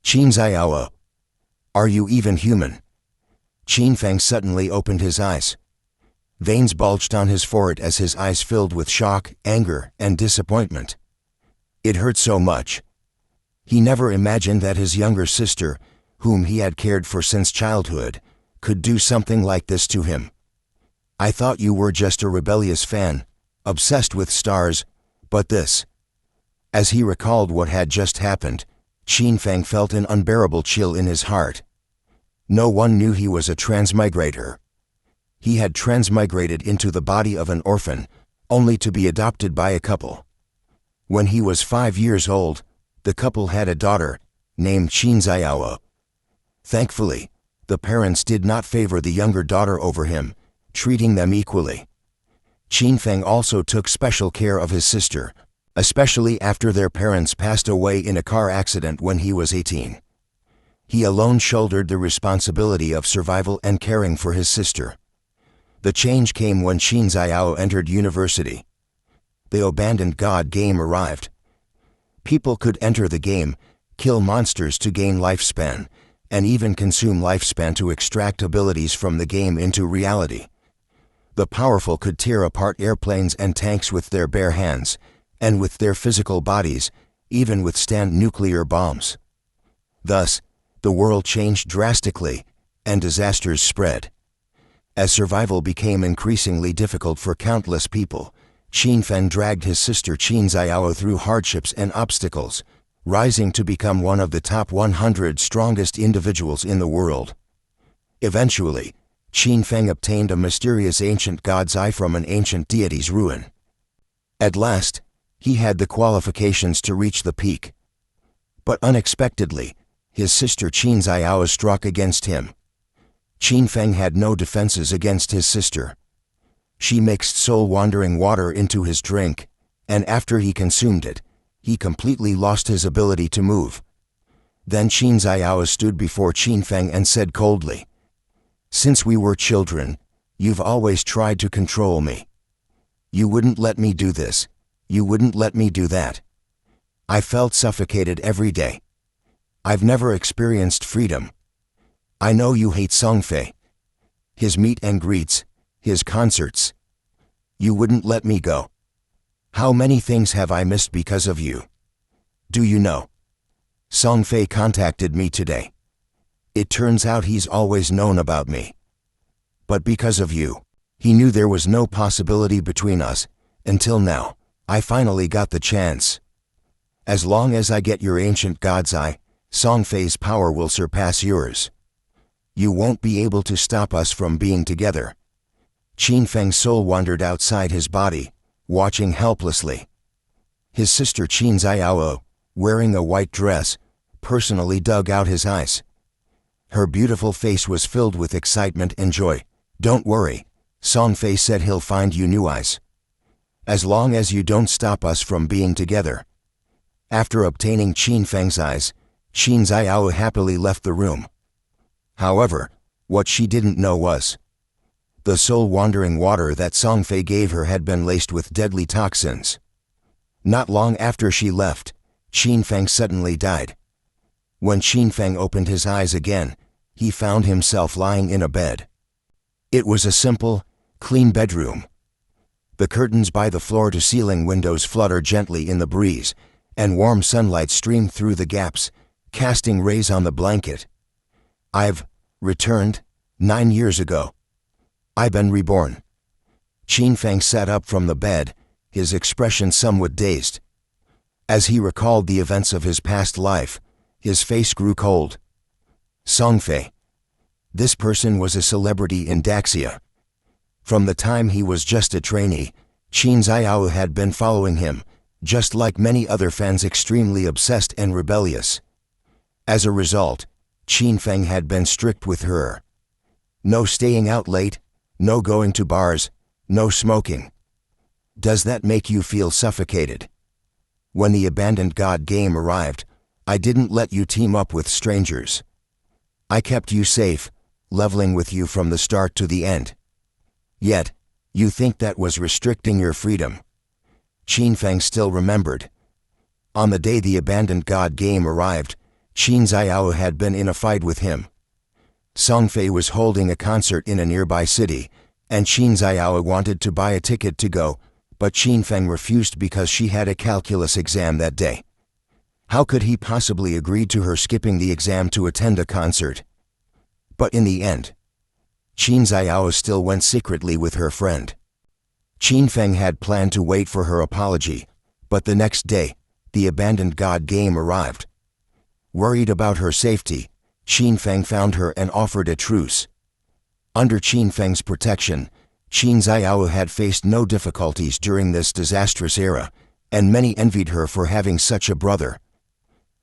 Qin Xiao, are you even human? Qin Feng suddenly opened his eyes. Veins bulged on his forehead as his eyes filled with shock, anger, and disappointment. It hurt so much. He never imagined that his younger sister, whom he had cared for since childhood, could do something like this to him. I thought you were just a rebellious fan, obsessed with stars, but this. As he recalled what had just happened, Qin Feng felt an unbearable chill in his heart. No one knew he was a transmigrator. He had transmigrated into the body of an orphan, only to be adopted by a couple. When he was 5 years old, the couple had a daughter, named Qin Xiao. Thankfully, the parents did not favor the younger daughter over him, treating them equally. Qin Feng also took special care of his sister, especially after their parents passed away in a car accident when he was 18. He alone shouldered the responsibility of survival and caring for his sister. The change came when Qin Xiao entered university. The abandoned God game arrived. People could enter the game, kill monsters to gain lifespan, and even consume lifespan to extract abilities from the game into reality. The powerful could tear apart airplanes and tanks with their bare hands, and with their physical bodies, even withstand nuclear bombs. Thus, the world changed drastically, and disasters spread. As survival became increasingly difficult for countless people, Qin Feng dragged his sister Qin Xiao through hardships and obstacles, rising to become one of the top 100 strongest individuals in the world. Eventually, Qin Feng obtained a mysterious ancient god's eye from an ancient deity's ruin. At last, he had the qualifications to reach the peak. But unexpectedly, his sister Qin Xiao struck against him. Qin Feng had no defenses against his sister. She mixed soul-wandering water into his drink, and after he consumed it, he completely lost his ability to move. Then Qin Xiao stood before Qin Feng and said coldly, "Since we were children, you've always tried to control me. You wouldn't let me do this. You wouldn't let me do that. I felt suffocated every day. I've never experienced freedom. I know you hate Songfei. His meet and greets, his concerts. You wouldn't let me go. How many things have I missed because of you? Do you know? Songfei contacted me today. It turns out he's always known about me. But because of you, he knew there was no possibility between us. Until now, I finally got the chance. As long as I get your ancient god's eye, Songfei's power will surpass yours. You won't be able to stop us from being together." Qin Feng's soul wandered outside his body, watching helplessly. His sister Qin Xiao, wearing a white dress, personally dug out his eyes. Her beautiful face was filled with excitement and joy. "Don't worry," Songfei said, "he'll find you new eyes. As long as you don't stop us from being together." After obtaining Qin Feng's eyes, Qin Xiao happily left the room. However, what she didn't know was, the soul-wandering water that Songfei gave her had been laced with deadly toxins. Not long after she left, Qin Feng suddenly died. When Qin Feng opened his eyes again, he found himself lying in a bed. It was a simple, clean bedroom. The curtains by the floor-to-ceiling windows fluttered gently in the breeze, and warm sunlight streamed through the gaps, casting rays on the blanket. "I've returned 9 years ago. I've been reborn." Qin Feng sat up from the bed, his expression somewhat dazed. As he recalled the events of his past life, his face grew cold. Songfei. This person was a celebrity in Daxia. From the time he was just a trainee, Qin Xiao had been following him, just like many other fans, extremely obsessed and rebellious. As a result, Qin Feng had been strict with her. No staying out late, no going to bars, no smoking. Does that make you feel suffocated? When the abandoned God game arrived, I didn't let you team up with strangers. I kept you safe, leveling with you from the start to the end. Yet, you think that was restricting your freedom. Qin Feng still remembered. On the day the abandoned God game arrived, Qin Xiao had been in a fight with him. Song Fei was holding a concert in a nearby city, and Qin Xiao wanted to buy a ticket to go, but Qin Feng refused because she had a calculus exam that day. How could he possibly agree to her skipping the exam to attend a concert? But in the end, Qin Xiao still went secretly with her friend. Qin Feng had planned to wait for her apology, but the next day, the abandoned god game arrived. Worried about her safety, Qin Feng found her and offered a truce. Under Qin Feng's protection, Qin Xiao had faced no difficulties during this disastrous era, and many envied her for having such a brother.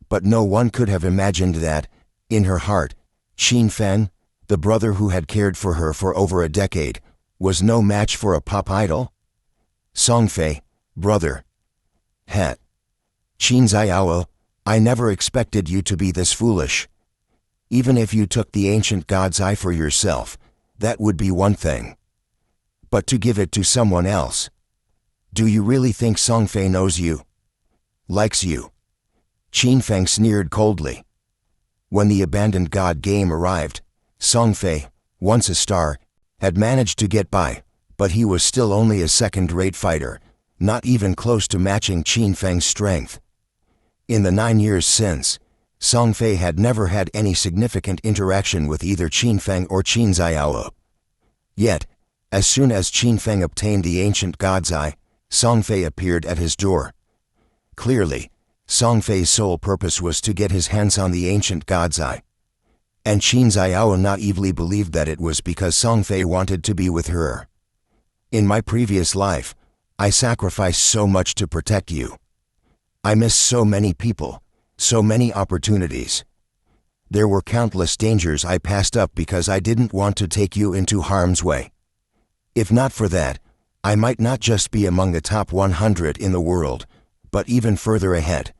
But no one could have imagined that, in her heart, Qin Feng, the brother who had cared for her for over a decade, was no match for a pop idol. Song Fei, brother. Het. Qin Xiao, I never expected you to be this foolish. Even if you took the ancient god's eye for yourself, that would be one thing. But to give it to someone else? Do you really think Song Fei knows you? Likes you? Qin Feng sneered coldly. When the abandoned god game arrived, Song Fei, once a star, had managed to get by, but he was still only a second-rate fighter, not even close to matching Qin Feng's strength. In the 9 years since, Song Fei had never had any significant interaction with either Qin Feng or Qin Xiao. Yet, as soon as Qin Feng obtained the ancient god's eye, Song Fei appeared at his door. Clearly, Song Fei's sole purpose was to get his hands on the ancient god's eye. And Qin Xiao naively believed that it was because Song Fei wanted to be with her. In my previous life, I sacrificed so much to protect you. I missed so many people, so many opportunities. There were countless dangers I passed up because I didn't want to take you into harm's way. If not for that, I might not just be among the top 100 in the world, but even further ahead.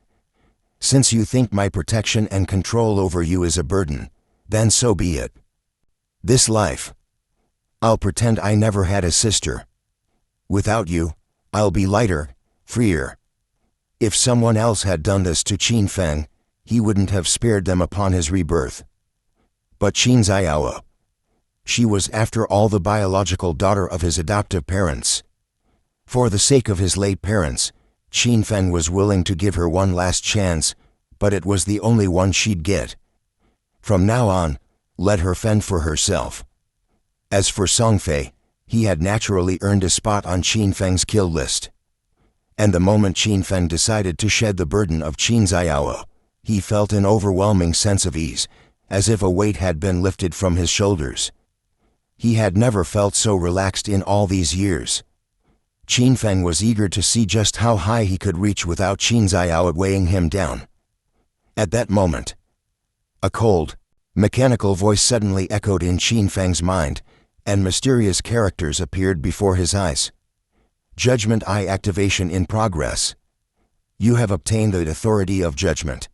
Since you think my protection and control over you is a burden, then so be it. This life, I'll pretend I never had a sister. Without you, I'll be lighter, freer. If someone else had done this to Qin Feng, he wouldn't have spared them upon his rebirth. But Qin Xiao, she was after all the biological daughter of his adoptive parents. For the sake of his late parents, Qin Feng was willing to give her one last chance, but it was the only one she'd get. From now on, let her fend for herself. As for Song Fei, he had naturally earned a spot on Qin Feng's kill list. And the moment Qin Feng decided to shed the burden of Qin Xiao, he felt an overwhelming sense of ease, as if a weight had been lifted from his shoulders. He had never felt so relaxed in all these years. Qin Feng was eager to see just how high he could reach without Qin Xiao weighing him down. At that moment, a cold, mechanical voice suddenly echoed in Qin Feng's mind, and mysterious characters appeared before his eyes. Judgment Eye activation in progress. You have obtained the authority of judgment.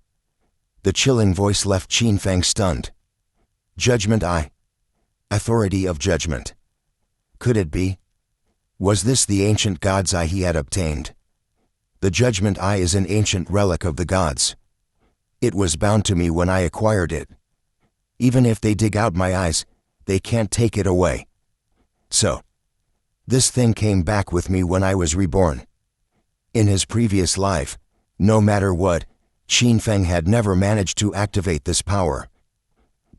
The chilling voice left Qin Feng stunned. Judgment Eye. Authority of judgment. Could it be? Was this the ancient god's eye he had obtained? The Judgment Eye is an ancient relic of the gods. It was bound to me when I acquired it. Even if they dig out my eyes, they can't take it away. So, this thing came back with me when I was reborn. In his previous life, no matter what, Qin Feng had never managed to activate this power.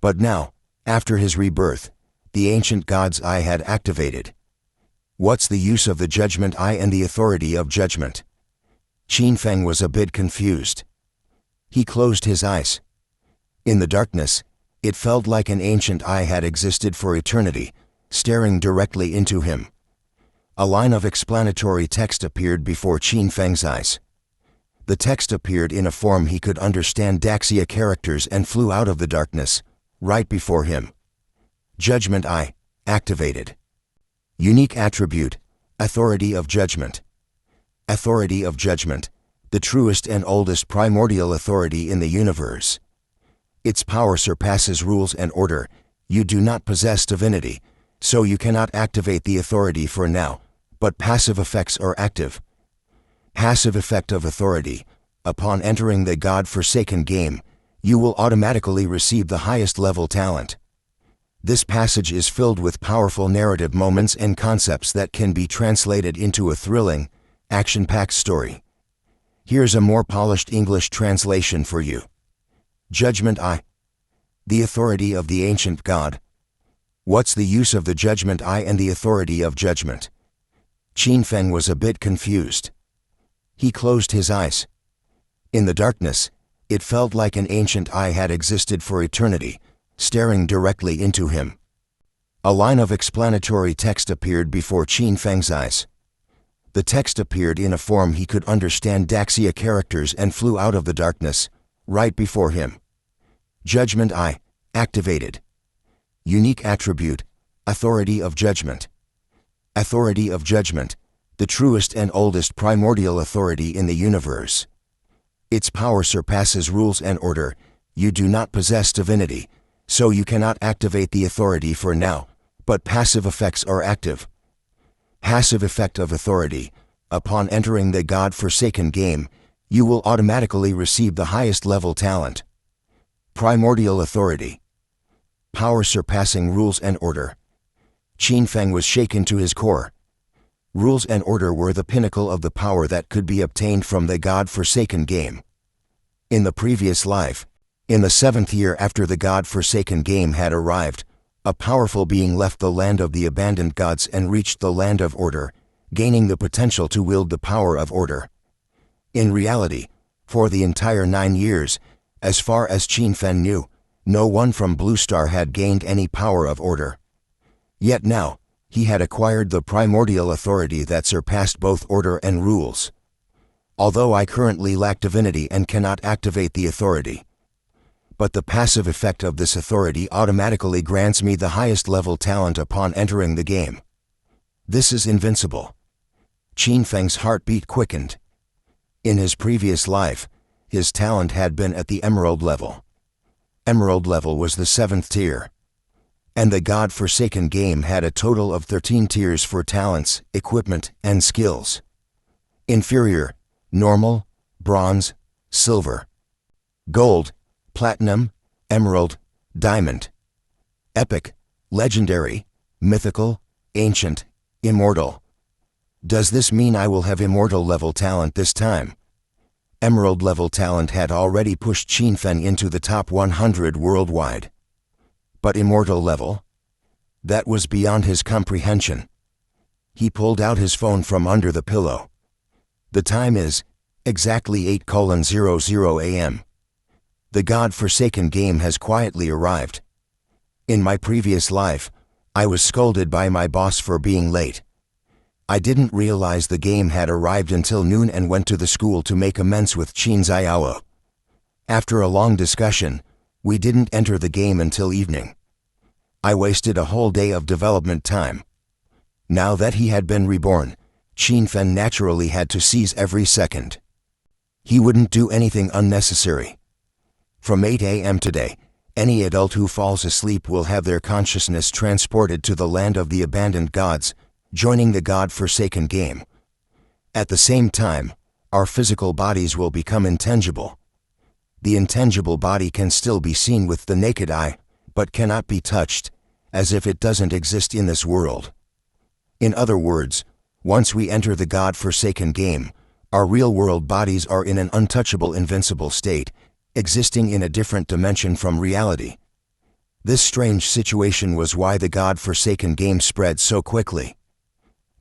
But now, after his rebirth, the ancient god's eye had activated. What's the use of the Judgment Eye and the authority of judgment? Qin Feng was a bit confused. He closed his eyes. In the darkness, it felt like an ancient eye had existed for eternity, staring directly into him. A line of explanatory text appeared before Qin Feng's eyes. The text appeared in a form he could understand, Daxia characters, and flew out of the darkness, right before him. Judgment Eye, activated. Unique attribute, authority of judgment. Authority of judgment, the truest and oldest primordial authority in the universe. Its power surpasses rules and order. You do not possess divinity, so you cannot activate the authority for now, but passive effects are active. Passive effect of authority. Upon entering the God-forsaken game, you will automatically receive the highest level talent. This passage is filled with powerful narrative moments and concepts that can be translated into a thrilling, action-packed story. Here's a more polished English translation for you. Judgment I. The authority of the ancient God. What's the use of the judgment I and the authority of judgment? Qin Feng was a bit confused. He closed his eyes. In the darkness, it felt like an ancient eye had existed for eternity, staring directly into him. A line of explanatory text appeared before Qin Feng's eyes. The text appeared in a form he could understand, Daxia characters, and flew out of the darkness, right before him. Judgment I, activated. Unique attribute, authority of judgment. Authority of judgment, the truest and oldest primordial authority in the universe. Its power surpasses rules and order. You do not possess divinity, so you cannot activate the authority for now, but passive effects are active. Passive effect of authority. Upon entering the God-forsaken game, you will automatically receive the highest level talent. Primordial authority. Power surpassing rules and order. Qin Feng was shaken to his core. Rules and order were the pinnacle of the power that could be obtained from the God-forsaken game. In the previous life, in the 7th year after the God-forsaken game had arrived, a powerful being left the land of the abandoned gods and reached the land of order, gaining the potential to wield the power of order. In reality, for the entire 9 years, as far as Qin Feng knew, no one from Blue Star had gained any power of order. Yet now, he had acquired the primordial authority that surpassed both order and rules. Although I currently lack divinity and cannot activate the authority, but the passive effect of this authority automatically grants me the highest level talent upon entering the game. This is invincible. Qin Feng's heartbeat quickened. In his previous life, his talent had been at the Emerald level. Emerald level was the 7th tier. And the God-forsaken game had a total of 13 tiers for talents, equipment, and skills. Inferior, normal, bronze, silver, gold, platinum, emerald, diamond. Epic, legendary, mythical, ancient, immortal. Does this mean I will have immortal level talent this time? Emerald level talent had already pushed Qin Feng into the top 100 worldwide. But immortal level? That was beyond his comprehension. He pulled out his phone from under the pillow. The time is exactly 8:00 a.m. The God-forsaken game has quietly arrived. In my previous life, I was scolded by my boss for being late. I didn't realize the game had arrived until noon and went to the school to make amends with Qin Ziao. After a long discussion, we didn't enter the game until evening. I wasted a whole day of development time. Now that he had been reborn, Qin Feng naturally had to seize every second. He wouldn't do anything unnecessary. From 8 a.m. today, any adult who falls asleep will have their consciousness transported to the land of the abandoned gods, joining the God-forsaken game. At the same time, our physical bodies will become intangible. The intangible body can still be seen with the naked eye, but cannot be touched, as if it doesn't exist in this world. In other words, once we enter the God-forsaken game, our real-world bodies are in an untouchable, invincible state, existing in a different dimension from reality. This strange situation was why the God-forsaken game spread so quickly.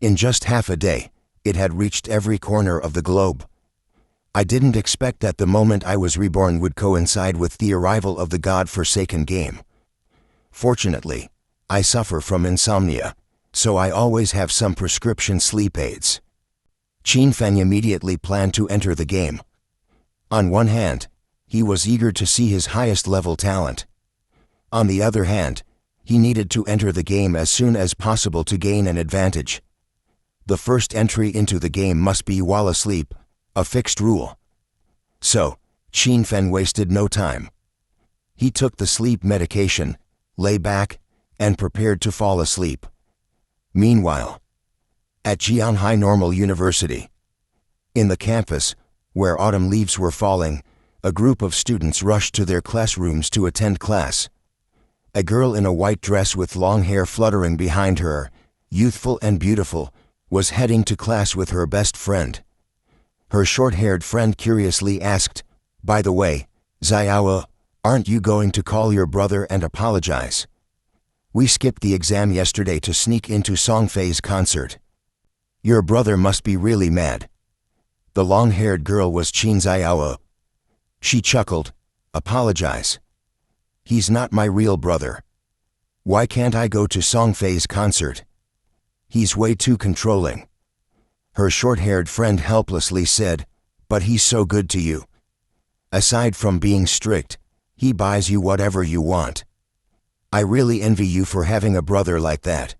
In just half a day, it had reached every corner of the globe. I didn't expect that the moment I was reborn would coincide with the arrival of the God-forsaken game. Fortunately, I suffer from insomnia, so I always have some prescription sleep aids. Qin Feng immediately planned to enter the game. On one hand, he was eager to see his highest level talent. On the other hand, he needed to enter the game as soon as possible to gain an advantage. The first entry into the game must be while asleep, a fixed rule. So, Qin Feng wasted no time. He took the sleep medication, lay back, and prepared to fall asleep. Meanwhile, at Jianhai Normal University, in the campus, where autumn leaves were falling, a group of students rushed to their classrooms to attend class. A girl in a white dress with long hair fluttering behind her, youthful and beautiful, was heading to class with her best friend. Her short-haired friend curiously asked, "By the way, Xiao, aren't you going to call your brother and apologize? We skipped the exam yesterday to sneak into Songfei's concert. Your brother must be really mad." The long-haired girl was Qin Xiao. She chuckled. "Apologize? He's not my real brother. Why can't I go to Songfei's concert? He's way too controlling." Her short-haired friend helplessly said, "But he's so good to you. Aside from being strict, he buys you whatever you want. I really envy you for having a brother like that."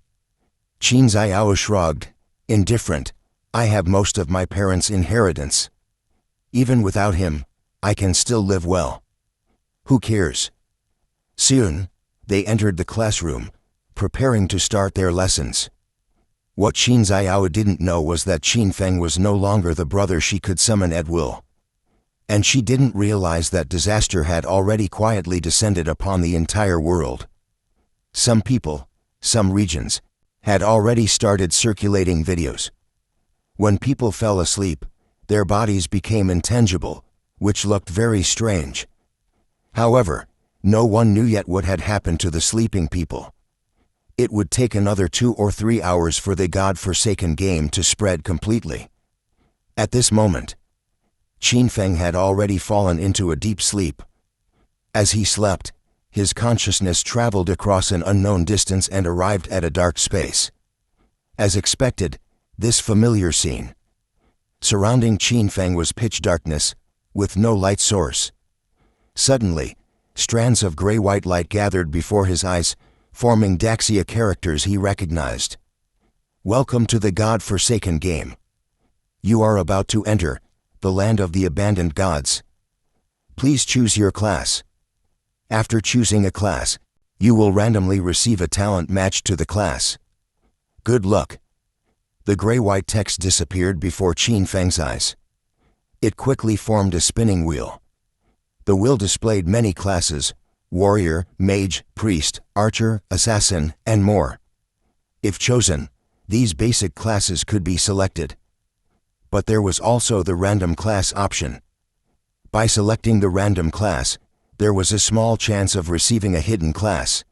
Qin Xiao shrugged. "Indifferent. I have most of my parents' inheritance. Even without him, I can still live well. Who cares?" Soon, they entered the classroom, preparing to start their lessons. What Qin Xiao didn't know was that Qin Feng was no longer the brother she could summon at will. And she didn't realize that disaster had already quietly descended upon the entire world. Some people, some regions, had already started circulating videos. When people fell asleep, their bodies became intangible, which looked very strange. However, no one knew yet what had happened to the sleeping people. It would take another 2 or 3 hours for the God-forsaken game to spread completely. At this moment, Qin Feng had already fallen into a deep sleep. As he slept, his consciousness traveled across an unknown distance and arrived at a dark space. As expected, this familiar scene surrounding Qin Feng was pitch darkness, with no light source. Suddenly, strands of gray-white light gathered before his eyes, forming Daxia characters he recognized. "Welcome to the God-forsaken game. You are about to enter the land of the abandoned gods. Please choose your class. After choosing a class, you will randomly receive a talent matched to the class. Good luck." The gray-white text disappeared before Qin Feng's eyes. It quickly formed a spinning wheel. The wheel displayed many classes: warrior, mage, priest, archer, assassin, and more. If chosen, these basic classes could be selected. But there was also the random class option. By selecting the random class, there was a small chance of receiving a hidden class.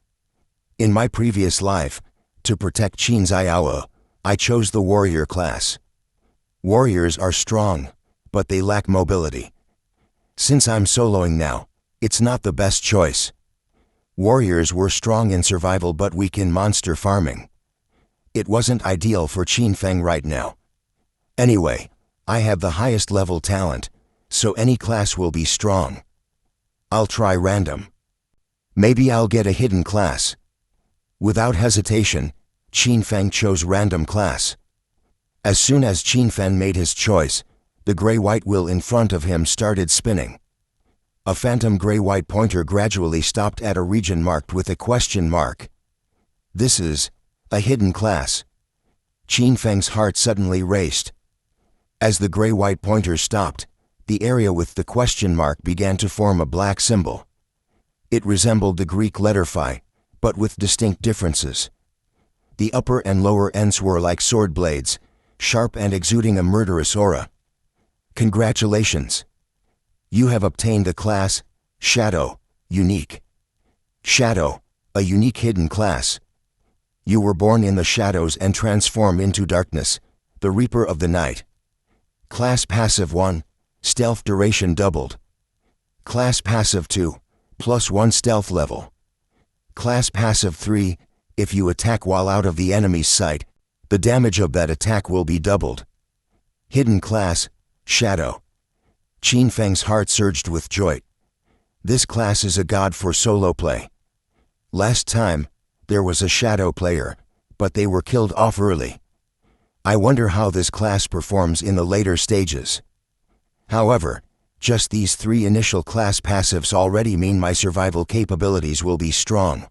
In my previous life, to protect Qin Xiao, I chose the warrior class. Warriors are strong, but they lack mobility. Since I'm soloing now, it's not the best choice. Warriors were strong in survival but weak in monster farming. It wasn't ideal for Qin Feng right now. Anyway, I have the highest level talent, so any class will be strong. I'll try random. Maybe I'll get a hidden class. Without hesitation, Qin Feng chose random class. As soon as Qin Feng made his choice, the gray-white wheel in front of him started spinning. A phantom gray-white pointer gradually stopped at a region marked with a question mark. This is a hidden class. Qin Feng's heart suddenly raced. As the gray-white pointer stopped, the area with the question mark began to form a black symbol. It resembled the Greek letter phi, but with distinct differences. The upper and lower ends were like sword blades, sharp and exuding a murderous aura. Congratulations! You have obtained the class Shadow, Unique. Shadow, a unique hidden class. You were born in the shadows and transform into darkness, the Reaper of the Night. Class Passive 1, Stealth duration doubled. Class Passive 2, +1 stealth level. Class Passive 3, if you attack while out of the enemy's sight, the damage of that attack will be doubled. Hidden class, Shadow. Qin Feng's heart surged with joy. This class is a god for solo play. Last time, there was a shadow player, but they were killed off early. I wonder how this class performs in the later stages. However, just these 3 initial class passives already mean my survival capabilities will be strong.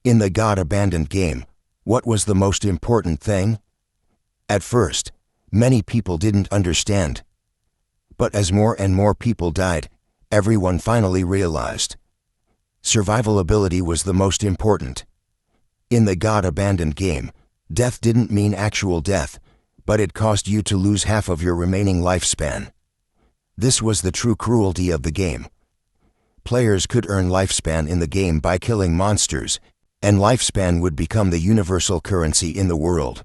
In the God-abandoned game, what was the most important thing? At first, many people didn't understand. But as more and more people died, everyone finally realized. Survivability was the most important. In the God-abandoned game, death didn't mean actual death, but it caused you to lose half of your remaining lifespan. This was the true cruelty of the game. Players could earn lifespan in the game by killing monsters, and lifespan would become the universal currency in the world.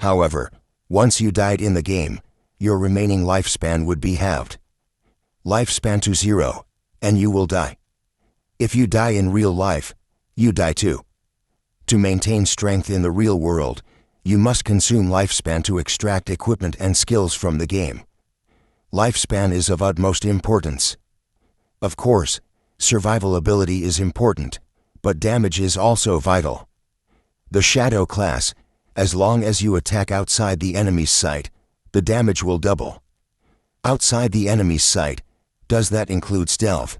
However, once you died in the game, your remaining lifespan would be halved. Lifespan to 0, and you will die. If you die in real life, you die too. To maintain strength in the real world, you must consume lifespan to extract equipment and skills from the game. Lifespan is of utmost importance. Of course, survivability is important, but damage is also vital. The Shadow class, as long as you attack outside the enemy's sight, the damage will double. Outside the enemy's sight, does that include stealth?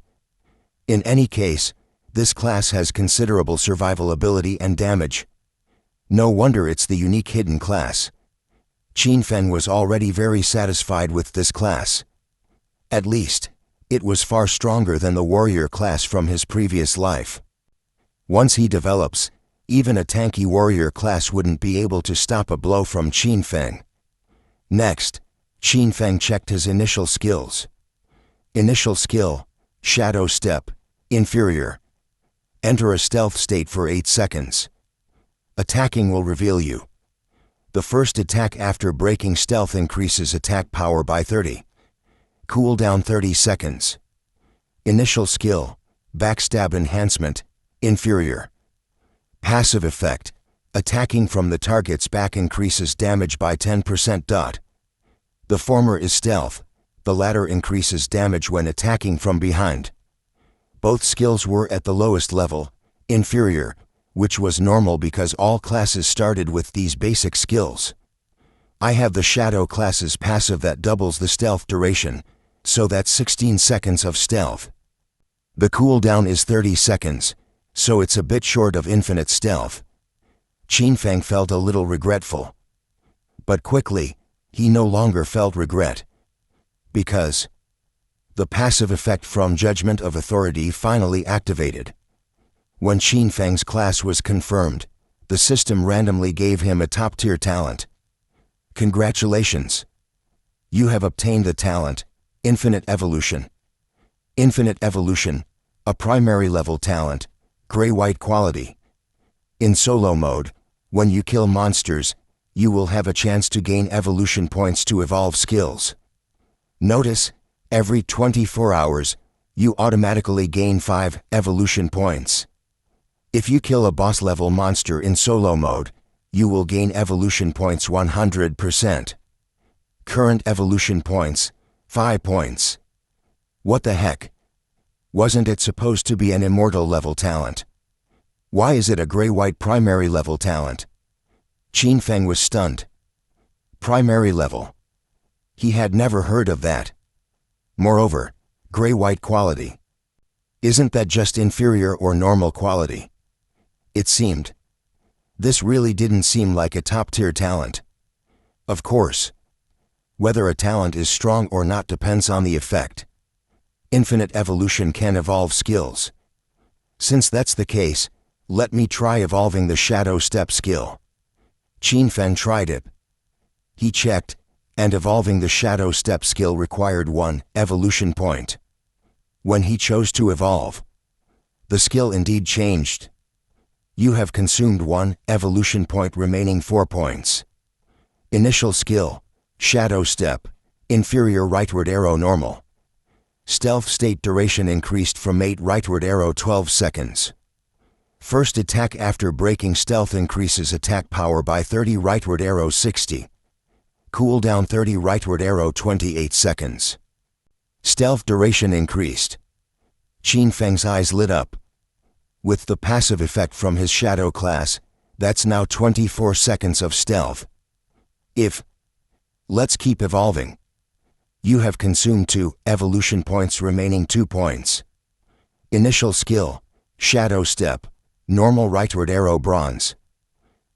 In any case, this class has considerable survivability and damage. No wonder it's the unique hidden class. Qin Feng was already very satisfied with this class. At least, it was far stronger than the warrior class from his previous life. Once he develops, even a tanky warrior class wouldn't be able to stop a blow from Qin Feng. Next, Qin Feng checked his initial skills. Initial skill, Shadow Step, Inferior. Enter a stealth state for 8 seconds. Attacking will reveal you. The first attack after breaking stealth increases attack power by 30. Cooldown 30 seconds. Initial skill, Backstab Enhancement, Inferior. Passive effect, attacking from the target's back increases damage by 10%. The former is stealth, the latter increases damage when attacking from behind. Both skills were at the lowest level, Inferior, which was normal because all classes started with these basic skills. I have the Shadow class's passive that doubles the stealth duration, so that's 16 seconds of stealth. The cooldown is 30 seconds, so it's a bit short of infinite stealth. Qin Feng felt a little regretful. But quickly, he no longer felt regret. Because the passive effect from Judgment of Authority finally activated. When Qin Feng's class was confirmed, the system randomly gave him a top-tier talent. Congratulations! You have obtained the talent, Infinite Evolution. Infinite Evolution, a primary level talent, gray-white quality. In solo mode, when you kill monsters, you will have a chance to gain evolution points to evolve skills. Notice, every 24 hours, you automatically gain 5 evolution points. If you kill a boss-level monster in solo mode, you will gain evolution points 100%. Current evolution points, 5 points. What the heck? Wasn't it supposed to be an immortal level talent? Why is it a gray-white primary level talent? Qin Feng was stunned. Primary level. He had never heard of that. Moreover, gray-white quality. Isn't that just inferior or normal quality? It seemed. This really didn't seem like a top-tier talent. Of course. Whether a talent is strong or not depends on the effect. Infinite evolution can evolve skills. Since that's the case, let me try evolving the Shadow Step skill. Qin Feng tried it. He checked, and evolving the Shadow Step skill required 1 evolution point. When he chose to evolve, the skill indeed changed. You have consumed 1 evolution point, remaining 4 points. Initial skill, Shadow Step, Inferior Rightward Arrow Normal. Stealth state duration increased from 8 rightward arrow 12 seconds. First attack after breaking stealth increases attack power by 30 rightward arrow 60. Cooldown 30 rightward arrow 28 seconds. Stealth duration increased. Qin Feng's eyes lit up. With the passive effect from his Shadow class, that's now 24 seconds of stealth. Let's keep evolving. You have consumed 2 evolution points, remaining 2 points. Initial skill, Shadow Step, Normal Rightward Arrow Bronze.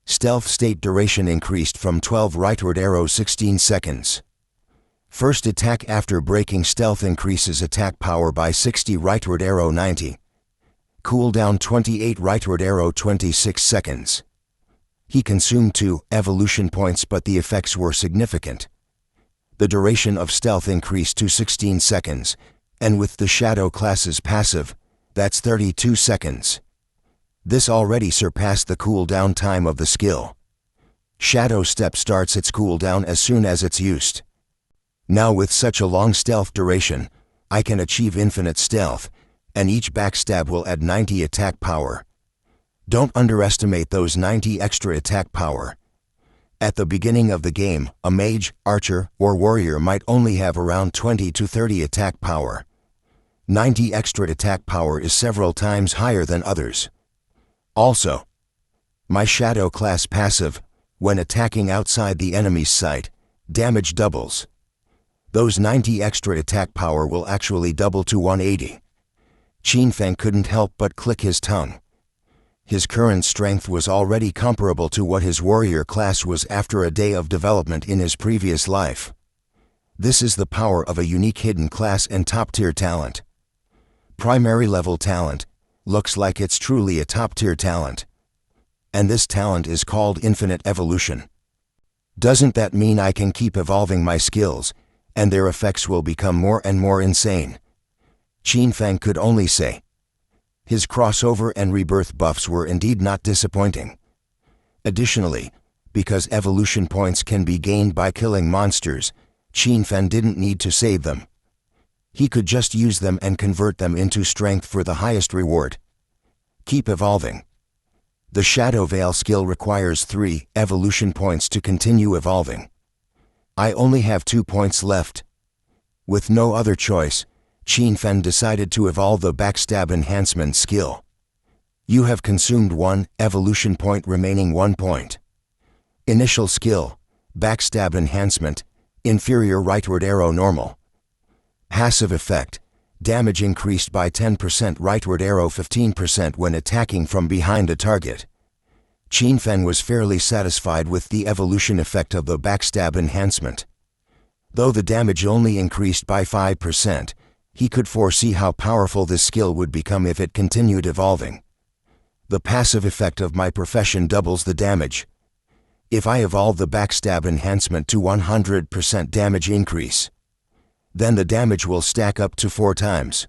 Stealth state duration increased from 12 rightward arrow 16 seconds. First attack after breaking stealth increases attack power by 60 rightward arrow 90. Cooldown 28 rightward arrow 26 seconds. He consumed 2 evolution points, but the effects were significant. The duration of stealth increased to 16 seconds, and with the Shadow class's passive, that's 32 seconds. This already surpassed the cooldown time of the skill. Shadow Step starts its cooldown as soon as it's used. Now with such a long stealth duration, I can achieve infinite stealth, and each backstab will add 90 attack power. Don't underestimate those 90 extra attack power. At the beginning of the game, a mage, archer, or warrior might only have around 20 to 30 attack power. 90 extra attack power is several times higher than others. Also, my Shadow class passive, when attacking outside the enemy's sight, damage doubles. Those 90 extra attack power will actually double to 180. Qinfeng couldn't help but click his tongue. His current strength was already comparable to what his warrior class was after a day of development in his previous life. This is the power of a unique hidden class and top-tier talent. Primary level talent looks like it's truly a top-tier talent. And this talent is called infinite evolution. Doesn't that mean I can keep evolving my skills, and their effects will become more and more insane? Qinfeng could only say. His crossover and rebirth buffs were indeed not disappointing. Additionally, because evolution points can be gained by killing monsters, Qinfeng didn't need to save them. He could just use them and convert them into strength for the highest reward. Keep evolving. The Shadow Veil skill requires 3 evolution points to continue evolving. I only have 2 points left. With no other choice, Qinfeng decided to evolve the Backstab Enhancement skill. You have consumed 1 evolution point, remaining 1 point. Initial skill, Backstab Enhancement, inferior rightward arrow normal. Passive effect, damage increased by 10%, rightward arrow 15% when attacking from behind a target. Qinfeng was fairly satisfied with the evolution effect of the Backstab Enhancement. Though the damage only increased by 5%, he could foresee how powerful this skill would become if it continued evolving. The passive effect of my profession doubles the damage. If I evolve the Backstab Enhancement to 100% damage increase, then the damage will stack up to 4 times.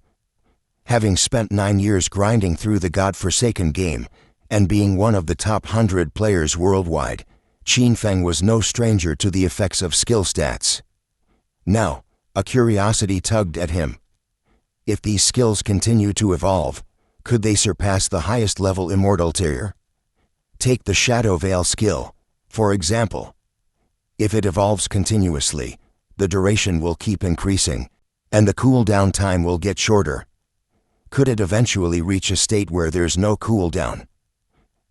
Having spent 9 years grinding through the godforsaken game, and being one of the top 100 players worldwide, Qinfeng was no stranger to the effects of skill stats. Now, a curiosity tugged at him. If these skills continue to evolve, could they surpass the highest level immortal tier? Take the Shadow Veil skill, for example. If it evolves continuously, the duration will keep increasing, and the cooldown time will get shorter. Could it eventually reach a state where there's no cooldown?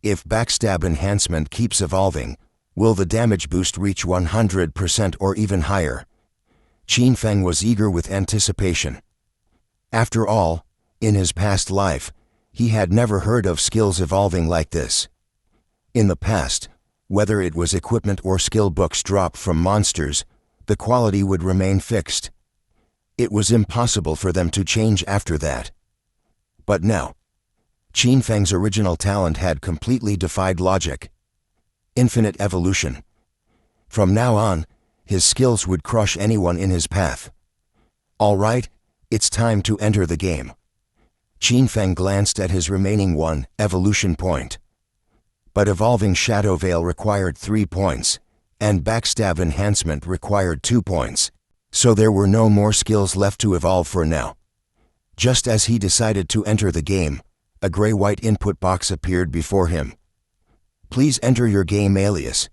If Backstab Enhancement keeps evolving, will the damage boost reach 100% or even higher? Qinfeng was eager with anticipation. After all, in his past life, he had never heard of skills evolving like this. In the past, whether it was equipment or skill books dropped from monsters, the quality would remain fixed. It was impossible for them to change after that. But now, Qinfeng's original talent had completely defied logic. Infinite evolution. From now on, his skills would crush anyone in his path. All right, it's time to enter the game. Qinfeng glanced at his remaining 1 evolution point. But evolving Shadow Veil required 3 points, and Backstab Enhancement required 2 points, so there were no more skills left to evolve for now. Just as he decided to enter the game, a gray-white input box appeared before him. Please enter your game alias.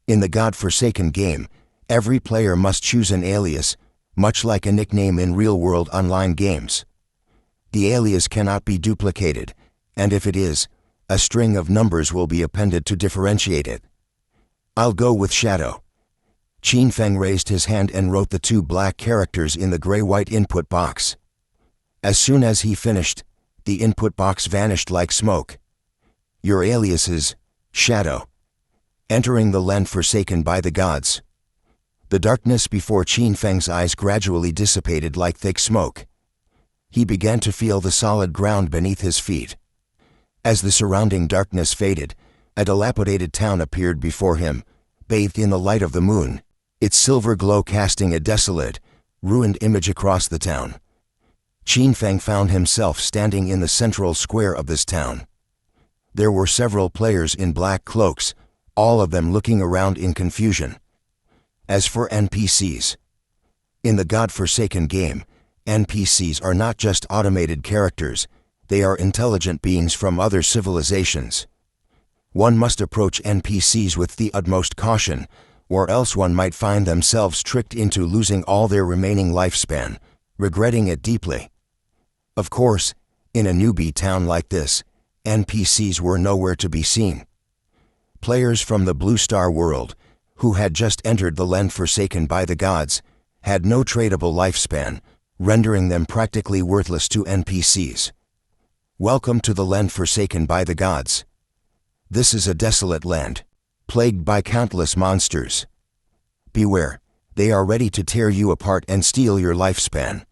In the godforsaken game, every player must choose an alias, much like a nickname in real-world online games. The alias cannot be duplicated, and if it is, a string of numbers will be appended to differentiate it. I'll go with Shadow. Qinfeng raised his hand and wrote the 2 black characters in the gray-white input box. As soon as he finished, the input box vanished like smoke. Your alias is Shadow. Entering the land forsaken by the gods. The darkness before Qin Feng's eyes gradually dissipated like thick smoke. He began to feel the solid ground beneath his feet. As the surrounding darkness faded, a dilapidated town appeared before him, bathed in the light of the moon, its silver glow casting a desolate, ruined image across the town. Qin Feng found himself standing in the central square of this town. There were several players in black cloaks, all of them looking around in confusion. As for NPCs, in the God-forsaken game, NPCs are not just automated characters, they are intelligent beings from other civilizations. One must approach NPCs with the utmost caution, or else one might find themselves tricked into losing all their remaining lifespan, regretting it deeply. Of course, in a newbie town like this, NPCs were nowhere to be seen. Players from the Blue Star world, who had just entered the land forsaken by the gods, had no tradable lifespan, rendering them practically worthless to NPCs. Welcome to the land forsaken by the gods. This is a desolate land, plagued by countless monsters. Beware, they are ready to tear you apart and steal your lifespan.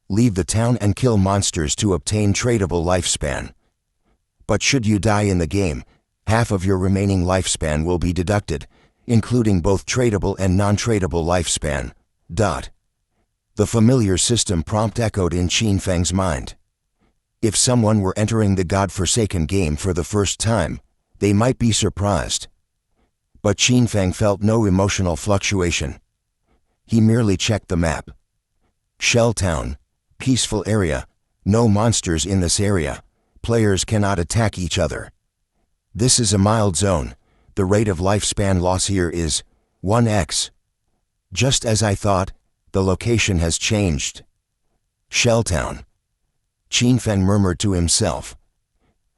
Leave the town and kill monsters to obtain tradable lifespan. But should you die in the game, half of your remaining lifespan will be deducted, including both tradable and non-tradable lifespan. The familiar system prompt echoed in Qin Feng's mind. If someone were entering the God-forsaken game for the first time, they might be surprised. But Qin Feng felt no emotional fluctuation. He merely checked the map. Shell Town, peaceful area, no monsters in this area, players cannot attack each other. This is a mild zone. The rate of lifespan loss here is 1x. Just as I thought, the location has changed. Shell Town. Qin Feng murmured to himself.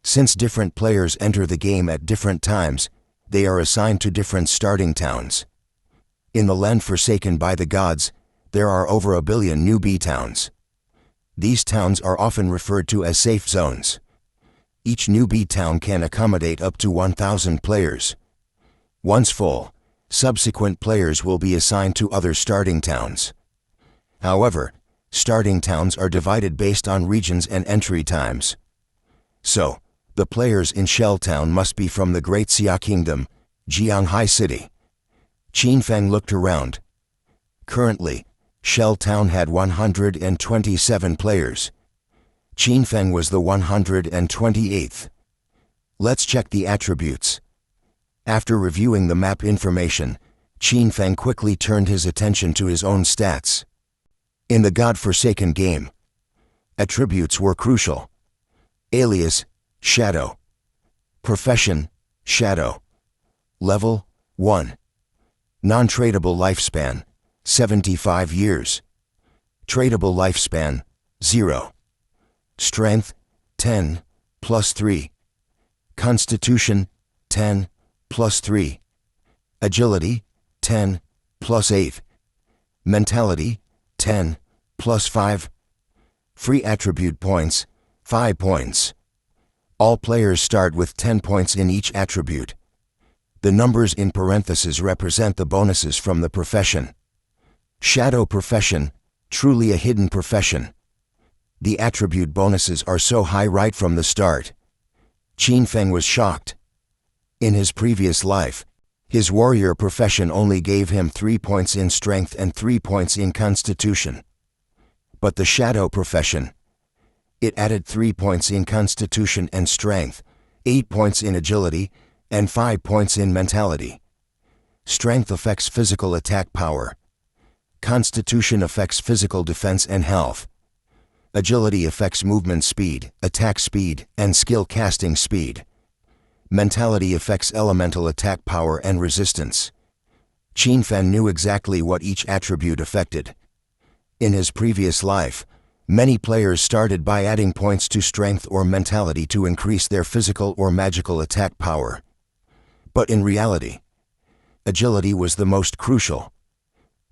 Since different players enter the game at different times, they are assigned to different starting towns. In the land forsaken by the gods, there are over 1 billion newbie towns. These towns are often referred to as safe zones. Each newbie town can accommodate up to 1,000 players. Once full, subsequent players will be assigned to other starting towns. However, starting towns are divided based on regions and entry times. So, the players in Shell Town must be from the Great Xia Kingdom, Jianghai City. Qin Feng looked around. Currently, Shell Town had 127 players. Qin Feng was the 128th. Let's check the attributes. After reviewing the map information, Qin Feng quickly turned his attention to his own stats. In the God-forsaken game, attributes were crucial. Alias, Shadow. Profession, Shadow. Level, 1. Non-tradable lifespan, 75 years. Tradable lifespan, 0. Strength, 10, plus 3. Constitution, 10, plus 3. Agility, 10, plus 8. Mentality, 10, plus 5. Free attribute points, 5 points. All players start with 10 points in each attribute. The numbers in parentheses represent the bonuses from the profession. Shadow profession, truly a hidden profession. The attribute bonuses are so high right from the start. Qin Feng was shocked. In his previous life, his warrior profession only gave him 3 points in strength and 3 points in constitution. But the shadow profession, it added 3 points in constitution and strength, 8 points in agility, and 5 points in mentality. Strength affects physical attack power. Constitution affects physical defense and health. Agility affects movement speed, attack speed, and skill casting speed. Mentality affects elemental attack power and resistance. Qin Feng knew exactly what each attribute affected. In his previous life, many players started by adding points to strength or mentality to increase their physical or magical attack power. But in reality, agility was the most crucial.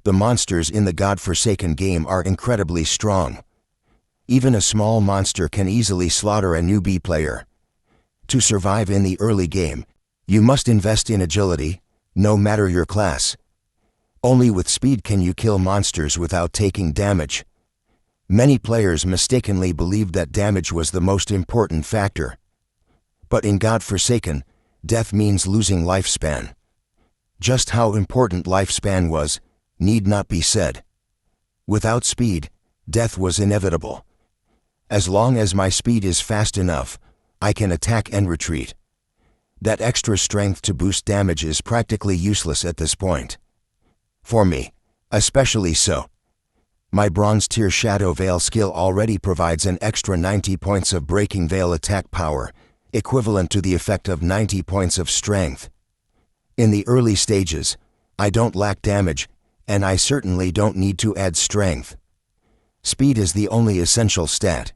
The monsters in the God-forsaken game are incredibly strong. Even a small monster can easily slaughter a newbie player. To survive in the early game, you must invest in agility, no matter your class. Only with speed can you kill monsters without taking damage. Many players mistakenly believed that damage was the most important factor. But in God-Forsaken, death means losing lifespan. Just how important lifespan was, need not be said. Without speed, death was inevitable. As long as my speed is fast enough, I can attack and retreat. That extra strength to boost damage is practically useless at this point. For me, especially so. My Bronze Tier Shadow Veil skill already provides an extra 90 points of Breaking Veil attack power, equivalent to the effect of 90 points of strength. In the early stages, I don't lack damage, and I certainly don't need to add strength. Speed is the only essential stat.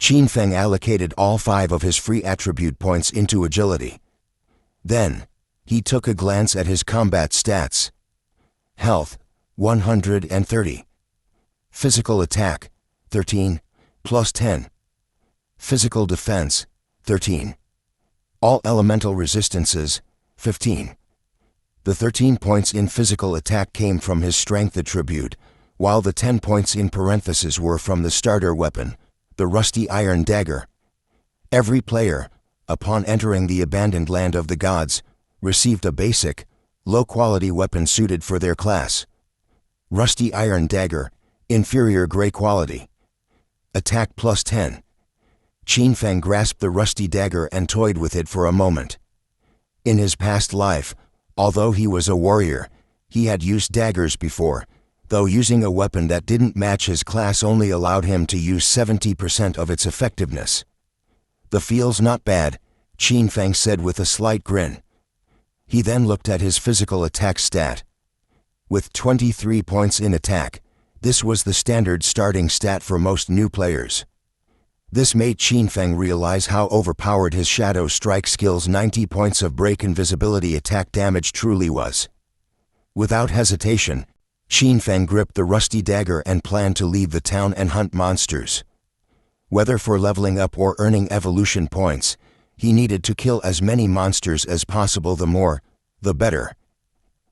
Qin Feng allocated all 5 of his free attribute points into agility. Then, he took a glance at his combat stats. Health, 130. Physical attack, 13, plus 10. Physical defense, 13. All elemental resistances, 15. The 13 points in physical attack came from his strength attribute, while the 10 points in parentheses were from the starter weapon, the rusty iron dagger. Every player, upon entering the abandoned land of the gods, received a basic, low-quality weapon suited for their class. Rusty iron dagger, inferior gray quality. Attack plus 10. Qin Feng grasped the rusty dagger and toyed with it for a moment. In his past life, although he was a warrior, he had used daggers before, though using a weapon that didn't match his class only allowed him to use 70% of its effectiveness. "The feel's not bad," Qin Feng said with a slight grin. He then looked at his physical attack stat. With 23 points in attack, this was the standard starting stat for most new players. This made Qin Feng realize how overpowered his Shadow Strike skill's 90 points of break invisibility attack damage truly was. Without hesitation, Qin Feng gripped the rusty dagger and planned to leave the town and hunt monsters. Whether for leveling up or earning evolution points, he needed to kill as many monsters as possible. The more, the better.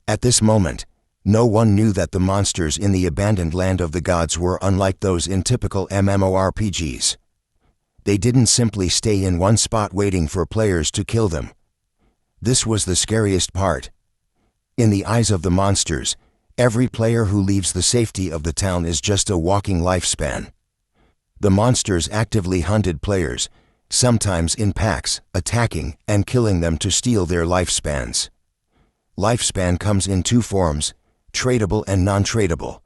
At this moment, no one knew that the monsters in the abandoned land of the gods were unlike those in typical MMORPGs. They didn't simply stay in one spot waiting for players to kill them. This was the scariest part. In the eyes of the monsters, every player who leaves the safety of the town is just a walking lifespan. The monsters actively hunted players, sometimes in packs, attacking and killing them to steal their lifespans. Lifespan comes in 2 forms, tradable and non-tradable.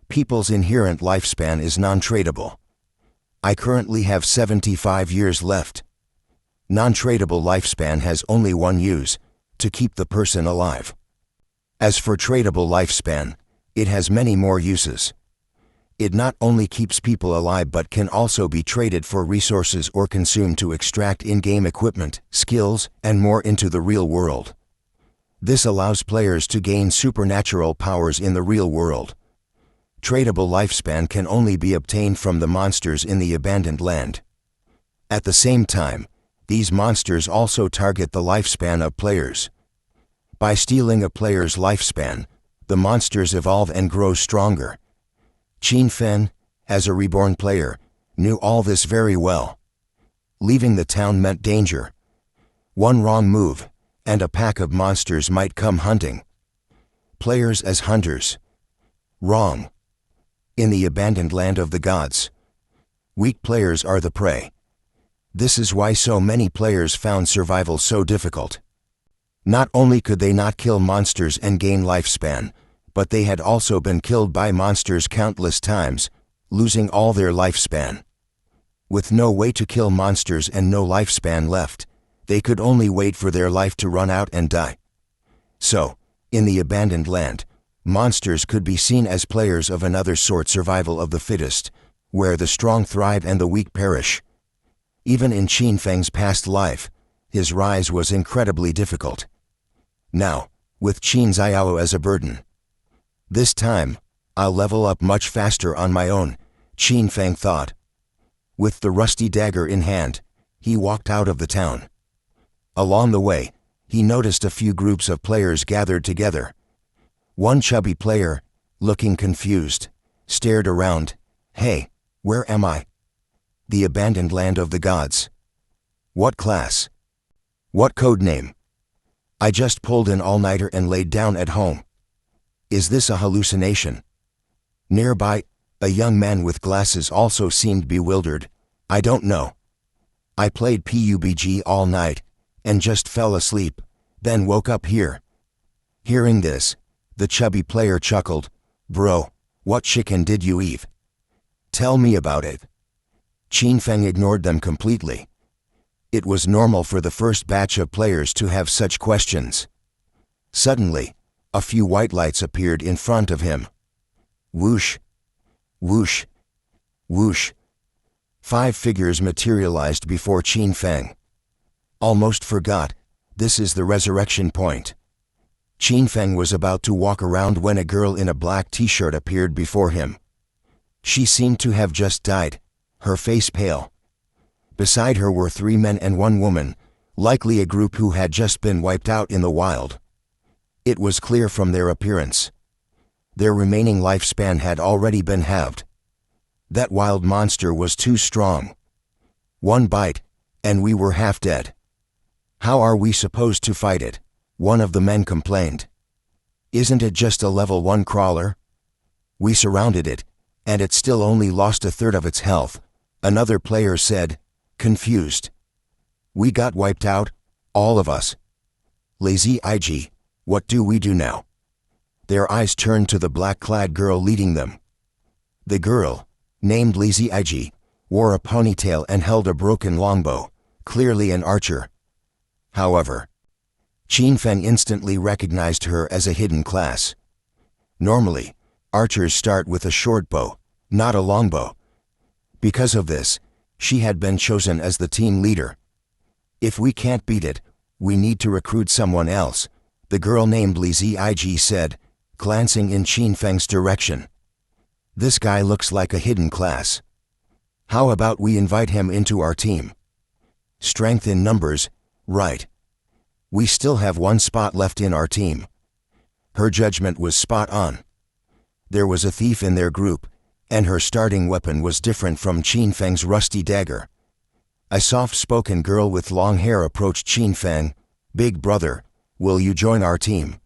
People's inherent lifespan is non-tradable. I currently have 75 years left. Non-tradable lifespan has only one use, to keep the person alive. As for tradable lifespan, it has many more uses. It not only keeps people alive but can also be traded for resources or consumed to extract in-game equipment, skills, and more into the real world. This allows players to gain supernatural powers in the real world. Tradable lifespan can only be obtained from the monsters in the abandoned land. At the same time, these monsters also target the lifespan of players. By stealing a player's lifespan, the monsters evolve and grow stronger. Qin Feng, as a reborn player, knew all this very well. Leaving the town meant danger. One wrong move, and a pack of monsters might come hunting. Players as hunters. Wrong. In the abandoned land of the gods, weak players are the prey. This is why so many players found survival so difficult. Not only could they not kill monsters and gain lifespan, but they had also been killed by monsters countless times, losing all their lifespan. With no way to kill monsters and no lifespan left, they could only wait for their life to run out and die. So, in the abandoned land, monsters could be seen as players of another sort, survival of the fittest, where the strong thrive and the weak perish. Even in Qin Feng's past life, his rise was incredibly difficult. Now, with Qin Xiao as a burden. This time, I'll level up much faster on my own, Qin Feng thought. With the rusty dagger in hand, he walked out of the town. Along the way, he noticed a few groups of players gathered together. One chubby player, looking confused, stared around. Hey, where am I? The abandoned land of the gods. What class? What code name? I just pulled an all-nighter and laid down at home. Is this a hallucination? Nearby, a young man with glasses also seemed bewildered. I don't know. I played PUBG all night, and just fell asleep, then woke up here. Hearing this, the chubby player chuckled. Bro, what chicken did you eat? Tell me about it. Qinfeng ignored them completely. It was normal for the first batch of players to have such questions. Suddenly, a few white lights appeared in front of him. Whoosh, whoosh, whoosh. 5 figures materialized before Qinfeng. Almost forgot, this is the resurrection point. Qinfeng was about to walk around when a girl in a black t-shirt appeared before him. She seemed to have just died, her face pale. Beside her were 3 men and 1 woman, likely a group who had just been wiped out in the wild. It was clear from their appearance. Their remaining lifespan had already been halved. That wild monster was too strong. 1 bite, and we were half dead. How are we supposed to fight it? One of the men complained. Isn't it just a level 1 crawler? We surrounded it, and it still only lost a third of its health, another player said, confused. We got wiped out, all of us. Lazy IG, what do we do now? Their eyes turned to the black-clad girl leading them. The girl, named Lazy IG, wore a ponytail and held a broken longbow, clearly an archer. However, Qinfeng instantly recognized her as a hidden class. Normally, archers start with a short bow, not a longbow. Because of this, she had been chosen as the team leader. If we can't beat it, we need to recruit someone else, the girl named Lazy IG said, glancing in Qinfeng's direction. This guy looks like a hidden class. How about we invite him into our team? Strength in numbers, right. We still have 1 spot left in our team. Her judgment was spot on. There was a thief in their group, and her starting weapon was different from Qinfeng's rusty dagger. A soft-spoken girl with long hair approached Qinfeng. Big brother, will you join our team?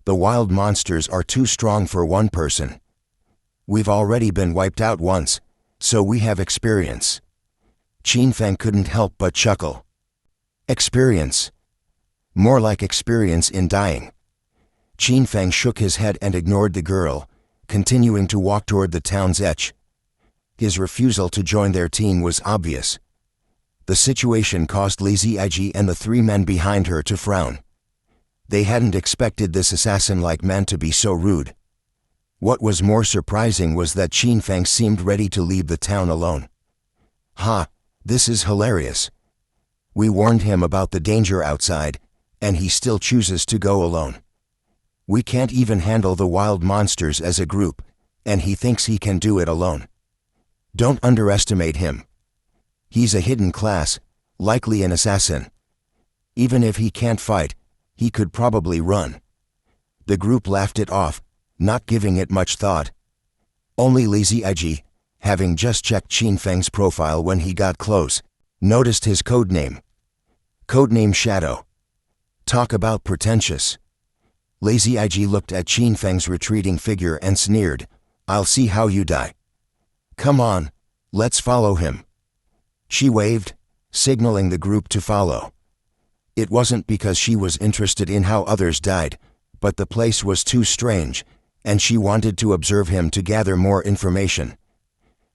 The wild monsters are too strong for 1 person. We've already been wiped out once, so we have experience. Qinfeng couldn't help but chuckle. Experience. More like experience in dying. Qinfeng shook his head and ignored the girl, continuing to walk toward the town's edge. His refusal to join their team was obvious. The situation caused Lazy IG and the 3 men behind her to frown. They hadn't expected this assassin-like man to be so rude. What was more surprising was that Qinfeng seemed ready to leave the town alone. Ha, this is hilarious. We warned him about the danger outside, and he still chooses to go alone. We can't even handle the wild monsters as a group, and he thinks he can do it alone. Don't underestimate him. He's a hidden class, likely an assassin. Even if he can't fight, he could probably run. The group laughed it off, not giving it much thought. Only Lazy IG, having just checked Qinfeng's profile when he got close, noticed his codename. Codename Shadow. Talk about pretentious. Lazy IG looked at Qinfeng's retreating figure and sneered, I'll see how you die. Come on, let's follow him. She waved, signaling the group to follow. It wasn't because she was interested in how others died, but the place was too strange, and she wanted to observe him to gather more information.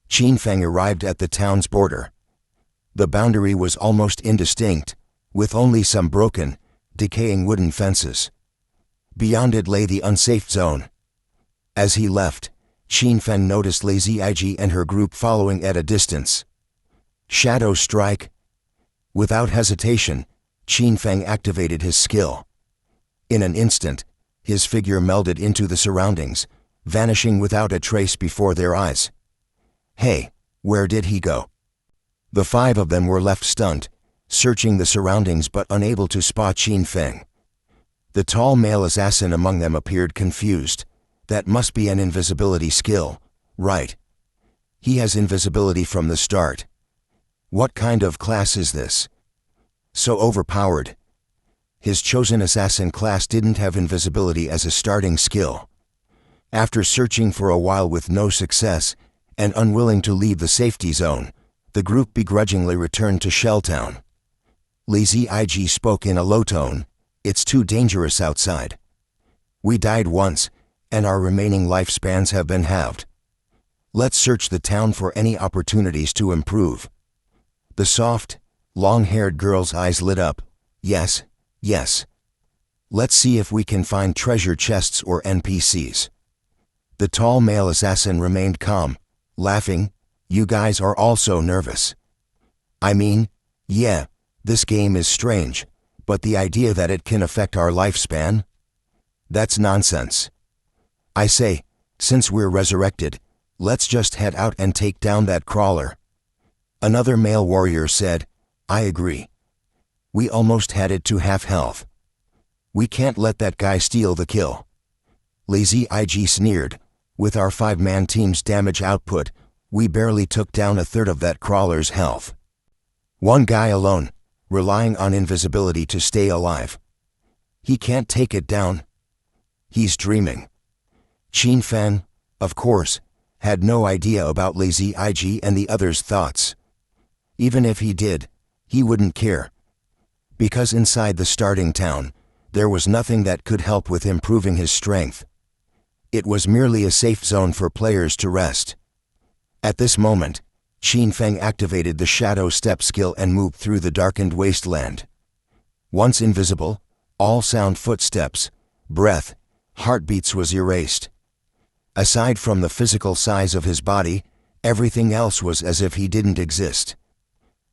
Qinfeng arrived at the town's border. The boundary was almost indistinct, with only some broken, decaying wooden fences. Beyond it lay the unsafe zone. As he left, Qinfeng noticed Lazy IG and her group following at a distance. Shadow Strike. Without hesitation, Qinfeng activated his skill. In an instant, his figure melded into the surroundings, vanishing without a trace before their eyes. Hey, where did he go? The 5 of them were left stunned, searching the surroundings but unable to spot Qinfeng. The tall male assassin among them appeared confused. That must be an invisibility skill, right? He has invisibility from the start. What kind of class is this? So overpowered. His chosen assassin class didn't have invisibility as a starting skill. After searching for a while with no success, and unwilling to leave the safety zone, the group begrudgingly returned to Shelltown. Lazy IG spoke in a low tone, "It's too dangerous outside. We died once, and our remaining lifespans have been halved. Let's search the town for any opportunities to improve." The soft, long-haired girl's eyes lit up. "Yes, yes. Let's see if we can find treasure chests or NPCs." The tall male assassin remained calm, laughing. "You guys are also nervous. I mean, yeah, this game is strange, but the idea that it can affect our lifespan? That's nonsense. I say, since we're resurrected, let's just head out and take down that crawler." Another male warrior said, "I agree. We almost had it to half health. We can't let that guy steal the kill." Lazy IG sneered, "With our 5-man team's damage output, we barely took down a third of that crawler's health. One guy alone, relying on invisibility to stay alive. He can't take it down. He's dreaming." Qin Fan, of course, had no idea about Lazy IG and the others' thoughts. Even if he did, he wouldn't care. Because inside the starting town, there was nothing that could help with improving his strength. It was merely a safe zone for players to rest. At this moment, Qin Feng activated the Shadow Step skill and moved through the darkened wasteland. Once invisible, all sound, footsteps, breath, heartbeats was erased. Aside from the physical size of his body, everything else was as if he didn't exist.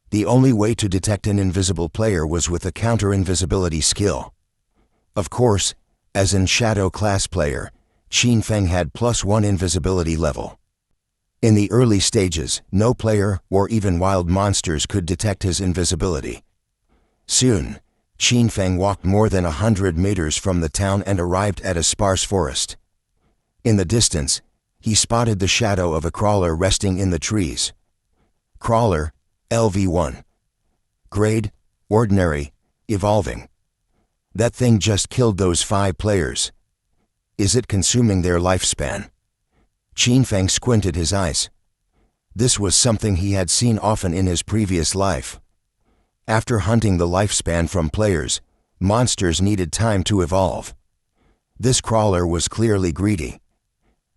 The only way to detect an invisible player was with a counter-invisibility skill. Of course, as an Shadow class player, Qin Feng had +1 invisibility level. In the early stages, no player or even wild monsters could detect his invisibility. Soon, Qin Feng walked more than 100 meters from the town and arrived at a sparse forest. In the distance, he spotted the shadow of a crawler resting in the trees. Crawler, LV1. Grade, ordinary, evolving. That thing just killed those 5 players. Is it consuming their lifespan? Qin Feng squinted his eyes. This was something he had seen often in his previous life. After hunting the lifespan from players, monsters needed time to evolve. This crawler was clearly greedy.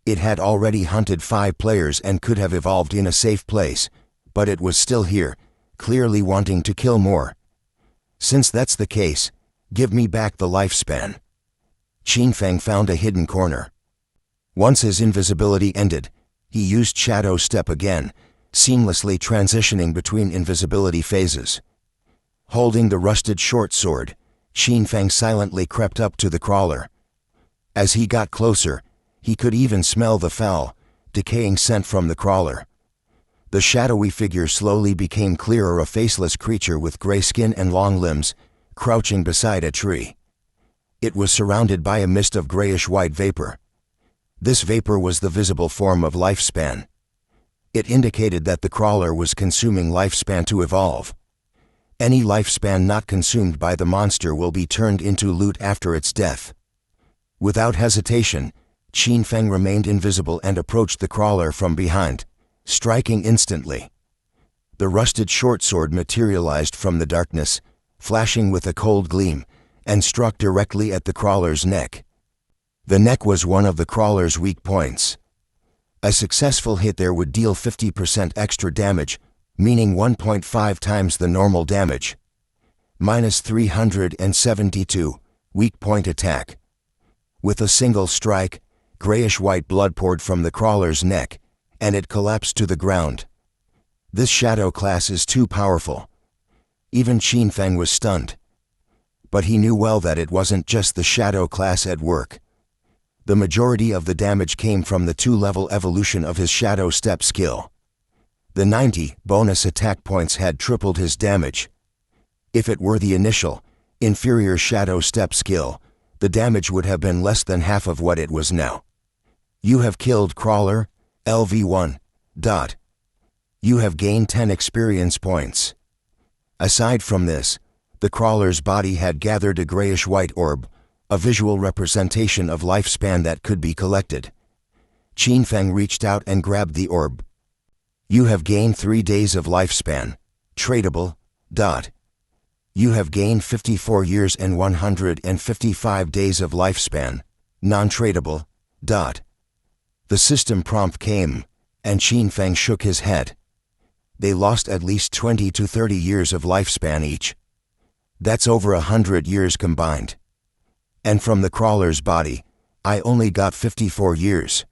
It had already hunted 5 players and could have evolved in a safe place, but it was still here, clearly wanting to kill more. Since that's the case, give me back the lifespan. Qin Feng found a hidden corner. Once his invisibility ended, he used Shadow Step again, seamlessly transitioning between invisibility phases. Holding the rusted short sword, Qin Feng silently crept up to the crawler. As he got closer, he could even smell the foul, decaying scent from the crawler. The shadowy figure slowly became clearer, a faceless creature with gray skin and long limbs, crouching beside a tree. It was surrounded by a mist of grayish-white vapor. This vapor was the visible form of lifespan. It indicated that the crawler was consuming lifespan to evolve. Any lifespan not consumed by the monster will be turned into loot after its death. Without hesitation, Qin Feng remained invisible and approached the crawler from behind, striking instantly. The rusted short sword materialized from the darkness, flashing with a cold gleam, and struck directly at the crawler's neck. The neck was one of the crawler's weak points. A successful hit there would deal 50% extra damage, meaning 1.5 times the normal damage. -372, weak point attack. With a single strike, grayish-white blood poured from the crawler's neck, and it collapsed to the ground. This shadow class is too powerful. Even Qin Feng was stunned. But he knew well that it wasn't just the shadow class at work. The majority of the damage came from the 2-level evolution of his Shadow Step skill. The 90 bonus attack points had tripled his damage. If it were the initial, inferior Shadow Step skill, the damage would have been less than half of what it was now. You have killed Crawler, LV1. You have gained 10 experience points. Aside from this, the Crawler's body had gathered a grayish-white orb, a visual representation of lifespan that could be collected. Qin Feng reached out and grabbed the orb. You have gained 3 days of lifespan. Tradable. You have gained 54 years and 155 days of lifespan. Non-tradable. The system prompt came, and Qin Feng shook his head. They lost at least 20 to 30 years of lifespan each. That's over 100 years combined. And from the Crawler's body, I only got 54 years.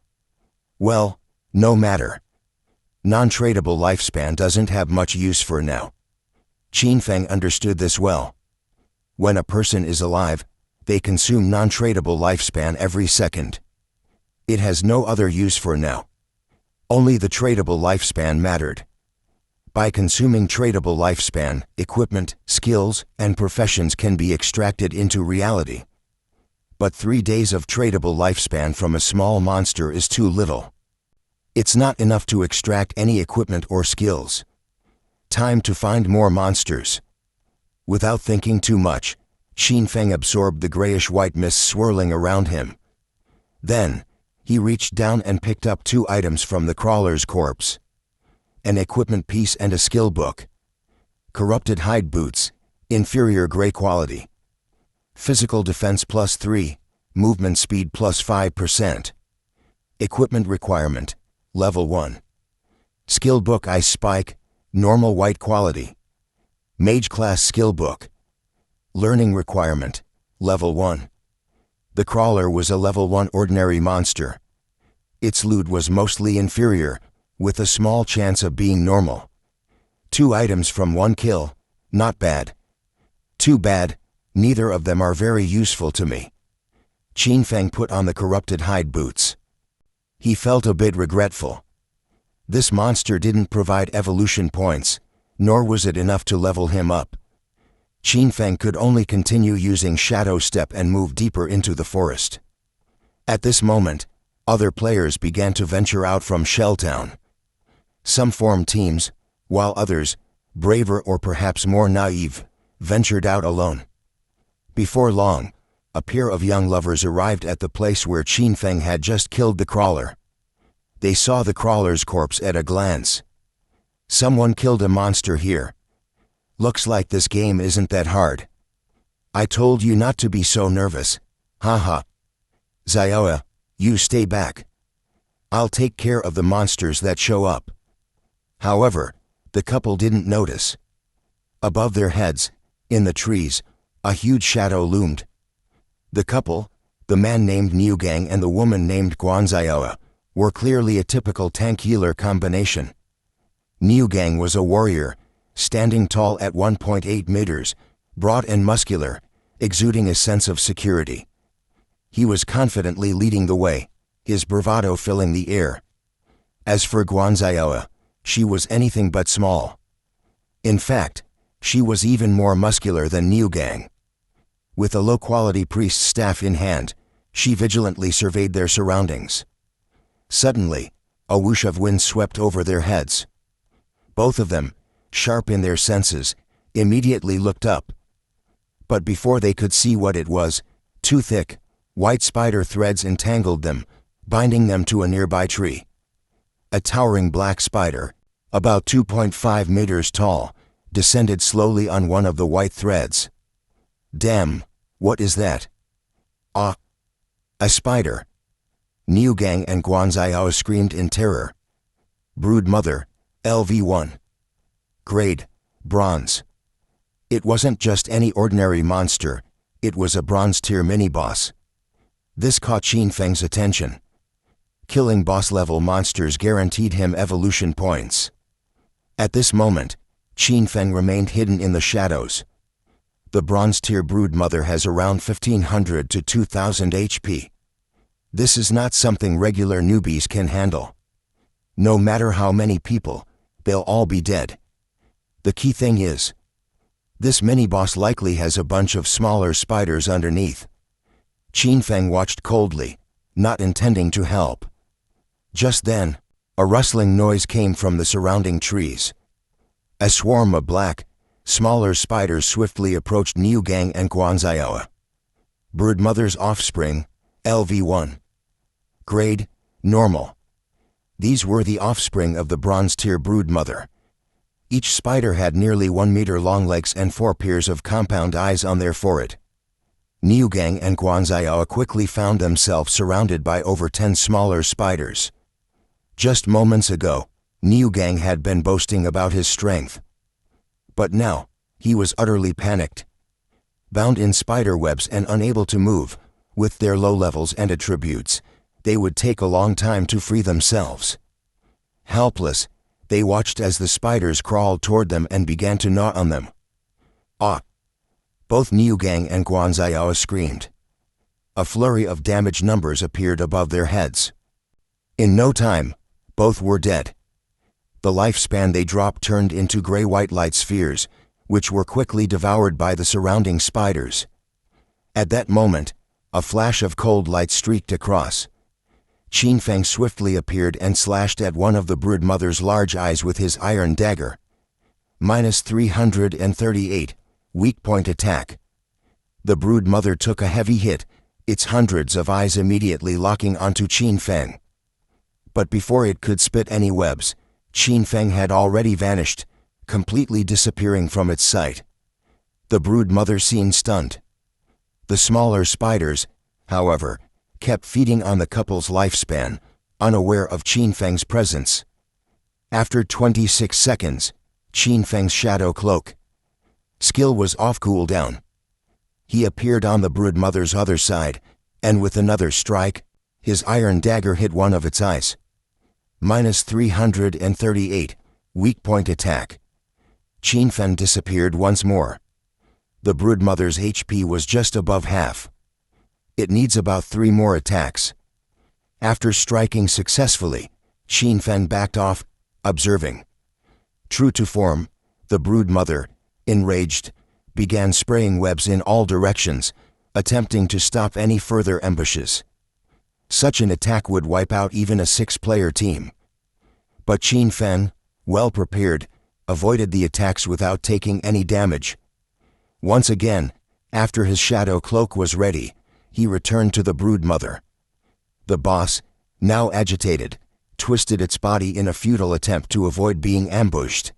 Well, no matter. Non-tradable lifespan doesn't have much use for now. Qin Feng understood this well. When a person is alive, they consume non-tradable lifespan every second. It has no other use for now. Only the tradable lifespan mattered. By consuming tradable lifespan, equipment, skills, and professions can be extracted into reality. But 3 days of tradable lifespan from a small monster is too little. It's not enough to extract any equipment or skills. Time to find more monsters. Without thinking too much, Qin Feng absorbed the grayish-white mist swirling around him. Then, he reached down and picked up 2 items from the Crawler's corpse. An equipment piece and a skill book. Corrupted hide boots, inferior gray quality. Physical defense +3, movement speed +5%. Equipment requirement, level 1. Skill book Ice Spike, normal white quality. Mage class skill book. Learning requirement, level 1. The Crawler was a level 1 ordinary monster. Its loot was mostly inferior, with a small chance of being normal. 2 items from 1 kill, not bad. Too bad, neither of them are very useful to me. Qin Feng put on the corrupted hide boots. He felt a bit regretful. This monster didn't provide evolution points, nor was it enough to level him up. Qin Feng could only continue using Shadow Step and move deeper into the forest. At this moment, other players began to venture out from Shelltown. Some formed teams, while others, braver or perhaps more naive, ventured out alone. Before long, a pair of young lovers arrived at the place where Qin Feng had just killed the Crawler. They saw the Crawler's corpse at a glance. Someone killed a monster here. Looks like this game isn't that hard. I told you not to be so nervous. Haha. Xiaoa, you stay back. I'll take care of the monsters that show up. However, the couple didn't notice. Above their heads, in the trees, a huge shadow loomed. The couple, the man named Niu Gang and the woman named Guanxiaoa, were clearly a typical tank healer combination. Niu Gang was a warrior, standing tall at 1.8 meters, broad and muscular, exuding a sense of security. He was confidently leading the way, his bravado filling the air. As for Guanxiaoa, she was anything but small. In fact, she was even more muscular than Niu Gang. With a low-quality priest's staff in hand, she vigilantly surveyed their surroundings. Suddenly, a whoosh of wind swept over their heads. Both of them, sharp in their senses, immediately looked up. But before they could see what it was, 2 thick, white spider threads entangled them, binding them to a nearby tree. A towering black spider, about 2.5 meters tall, descended slowly on one of the white threads. Damn, what is that? Ah! A spider. Niu Gang and Guanxiao screamed in terror. Brood Mother, LV1. Grade, Bronze. It wasn't just any ordinary monster, it was a bronze-tier mini-boss. This caught Qin Feng's attention. Killing boss-level monsters guaranteed him evolution points. At this moment, Qin Feng remained hidden in the shadows. The bronze-tier brood mother has around 1500 to 2000 HP. This is not something regular newbies can handle. No matter how many people, they'll all be dead. The key thing is, this mini-boss likely has a bunch of smaller spiders underneath. Qin Feng watched coldly, not intending to help. Just then, a rustling noise came from the surrounding trees. A swarm of black, smaller spiders swiftly approached Niu Gang and Guanzhao. Broodmother's offspring, LV1. Grade, normal. These were the offspring of the bronze-tier broodmother. Each spider had nearly 1 meter long legs and 4 pairs of compound eyes on their forehead. Niu Gang and Guanzhao quickly found themselves surrounded by over 10 smaller spiders. Just moments ago, Niu Gang had been boasting about his strength. But now, he was utterly panicked. Bound in spider webs and unable to move, with their low levels and attributes, they would take a long time to free themselves. Helpless, they watched as the spiders crawled toward them and began to gnaw on them. Ah! Both Niu Gang and Guanzhao screamed. A flurry of damage numbers appeared above their heads. In no time, both were dead. The lifespan they dropped turned into gray-white light spheres, which were quickly devoured by the surrounding spiders. At that moment, a flash of cold light streaked across. Qin Feng swiftly appeared and slashed at one of the broodmother's large eyes with his iron dagger. -338, weak point attack. The broodmother took a heavy hit, its hundreds of eyes immediately locking onto Qin Feng. But before it could spit any webs, Qin Feng had already vanished, completely disappearing from its sight. The broodmother seemed stunned. The smaller spiders, however, kept feeding on the couple's lifespan, unaware of Qin Feng's presence. After 26 seconds, Qin Feng's shadow cloak skill was off cooldown. He appeared on the broodmother's other side, and with another strike, his iron dagger hit one of its eyes. -338, weak point attack. Qin Feng disappeared once more. The broodmother's HP was just above half. It needs about 3 more attacks. After striking successfully, Qin Feng backed off, observing. True to form, the broodmother, enraged, began spraying webs in all directions, attempting to stop any further ambushes. Such an attack would wipe out even a 6-player team. But Qin Feng, well prepared, avoided the attacks without taking any damage. Once again, after his shadow cloak was ready, he returned to the broodmother. The boss, now agitated, twisted its body in a futile attempt to avoid being ambushed.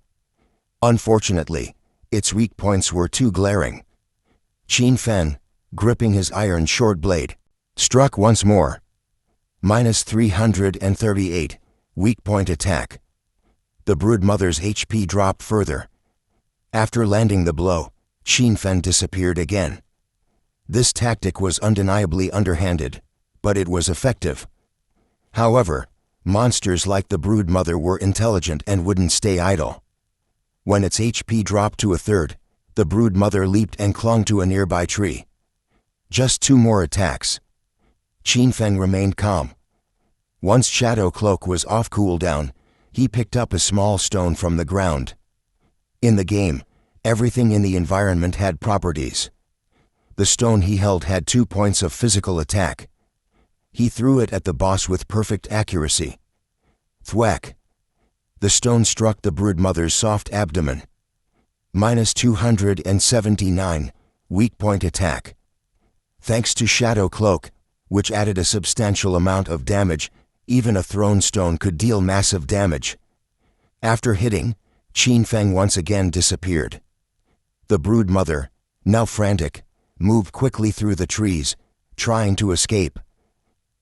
Unfortunately, its weak points were too glaring. Qin Feng, gripping his iron short blade, struck once more. -338, weak point attack. The broodmother's HP dropped further. After landing the blow, Qin Feng disappeared again. This tactic was undeniably underhanded, but it was effective. However, monsters like the broodmother were intelligent and wouldn't stay idle. When its HP dropped to a third, the broodmother leaped and clung to a nearby tree. Just 2 more attacks. Qin Feng remained calm. Once Shadow Cloak was off cooldown, he picked up a small stone from the ground. In the game, everything in the environment had properties. The stone he held had 2 points of physical attack. He threw it at the boss with perfect accuracy. Thwack! The stone struck the broodmother's soft abdomen. -279, weak point attack. Thanks to Shadow Cloak, which added a substantial amount of damage, even a thrown stone could deal massive damage. After hitting, Qin Feng once again disappeared. The broodmother, now frantic, moved quickly through the trees, trying to escape.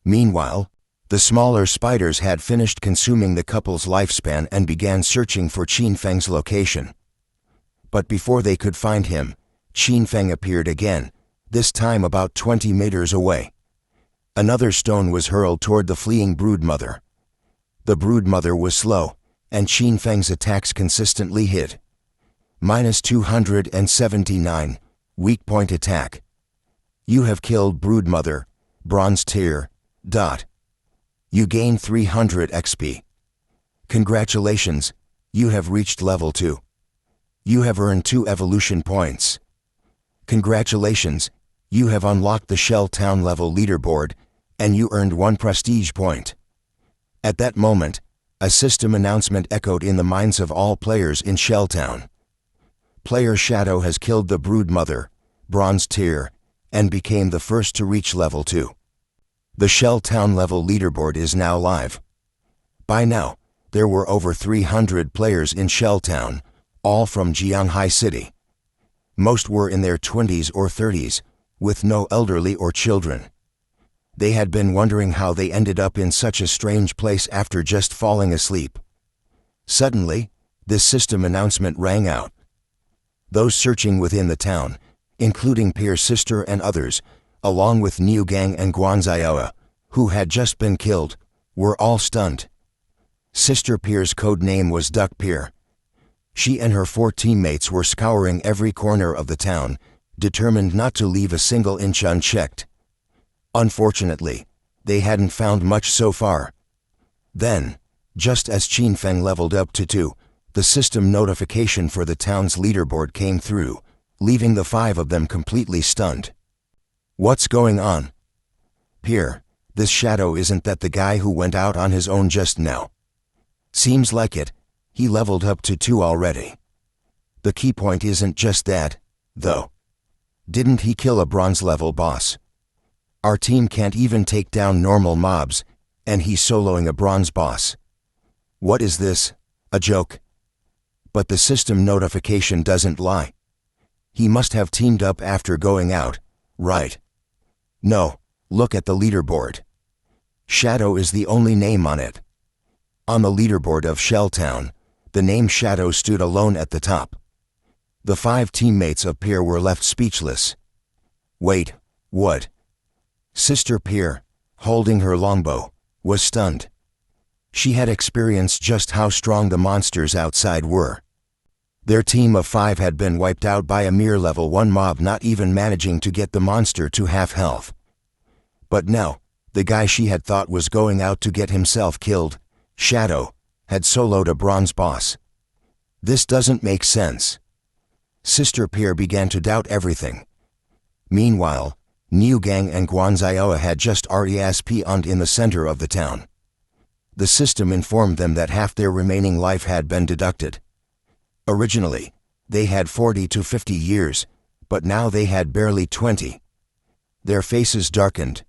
Meanwhile, the smaller spiders had finished consuming the couple's lifespan and began searching for Qin Feng's location. But before they could find him, Qin Feng appeared again, this time about 20 meters away. Another stone was hurled toward the fleeing broodmother. The broodmother was slow, and Qin Feng's attacks consistently hit. -279, weak point attack. You have killed broodmother, bronze tier. You gain 300 XP. Congratulations, you have reached level 2. You have earned 2 evolution points. Congratulations, You have unlocked the Shell Town level leaderboard, and you earned 1 prestige point. At that moment, a system announcement echoed in the minds of all players in Shell Town. Player Shadow has killed the Brood Mother, Bronze tier, and became the first to reach level 2. The Shell Town level leaderboard is now live. By now, there were over 300 players in Shell Town, all from Jianghai City. Most were in their 20s or 30s, with no elderly or children. They had been wondering how they ended up in such a strange place after just falling asleep. Suddenly, this system announcement rang out. Those searching within the town, including Pierre's sister and others, along with Niu Gang and Guanzioa, who had just been killed, were all stunned. Sister Pierre's code name was Duck Pierre. She and her 4 teammates were scouring every corner of the town, determined not to leave a single inch unchecked. Unfortunately, they hadn't found much so far. Then, just as Qin Feng leveled up to 2, the system notification for the town's leaderboard came through, leaving the 5 of them completely stunned. What's going on? Pierre, this Shadow isn't that the guy who went out on his own just now? Seems like it. He leveled up to 2 already. The key point isn't just that, though. Didn't he kill a bronze level boss? Our team can't even take down normal mobs, and he's soloing a bronze boss. What is this? A joke? But the system notification doesn't lie. He must have teamed up after going out, right? No, look at the leaderboard. Shadow is the only name on it. On the leaderboard of Shell Town, the name Shadow stood alone at the top. The 5 teammates of Pierre were left speechless. Wait, what? Sister Pierre, holding her longbow, was stunned. She had experienced just how strong the monsters outside were. Their team of 5 had been wiped out by a mere level 1 mob, not even managing to get the monster to half health. But now, the guy she had thought was going out to get himself killed, Shadow, had soloed a bronze boss. This doesn't make sense. Sister Pierre began to doubt everything. Meanwhile, Niu Gang and Guanzioa had just respawned in the center of the town. The system informed them that half their remaining life had been deducted. Originally, they had 40 to 50 years, but now they had barely 20. Their faces darkened.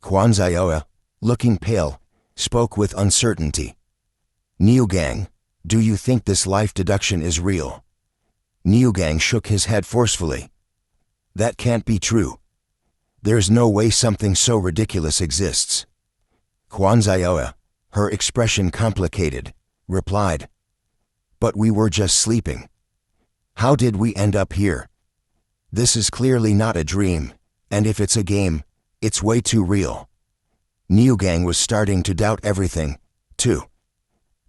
Guanzioa, looking pale, spoke with uncertainty. Niu Gang, do you think this life deduction is real? Niu Gang shook his head forcefully. That can't be true. There's no way something so ridiculous exists. Guanzioa, her expression complicated, replied. But we were just sleeping. How did we end up here? This is clearly not a dream, and if it's a game, it's way too real. Niu Gang was starting to doubt everything, too.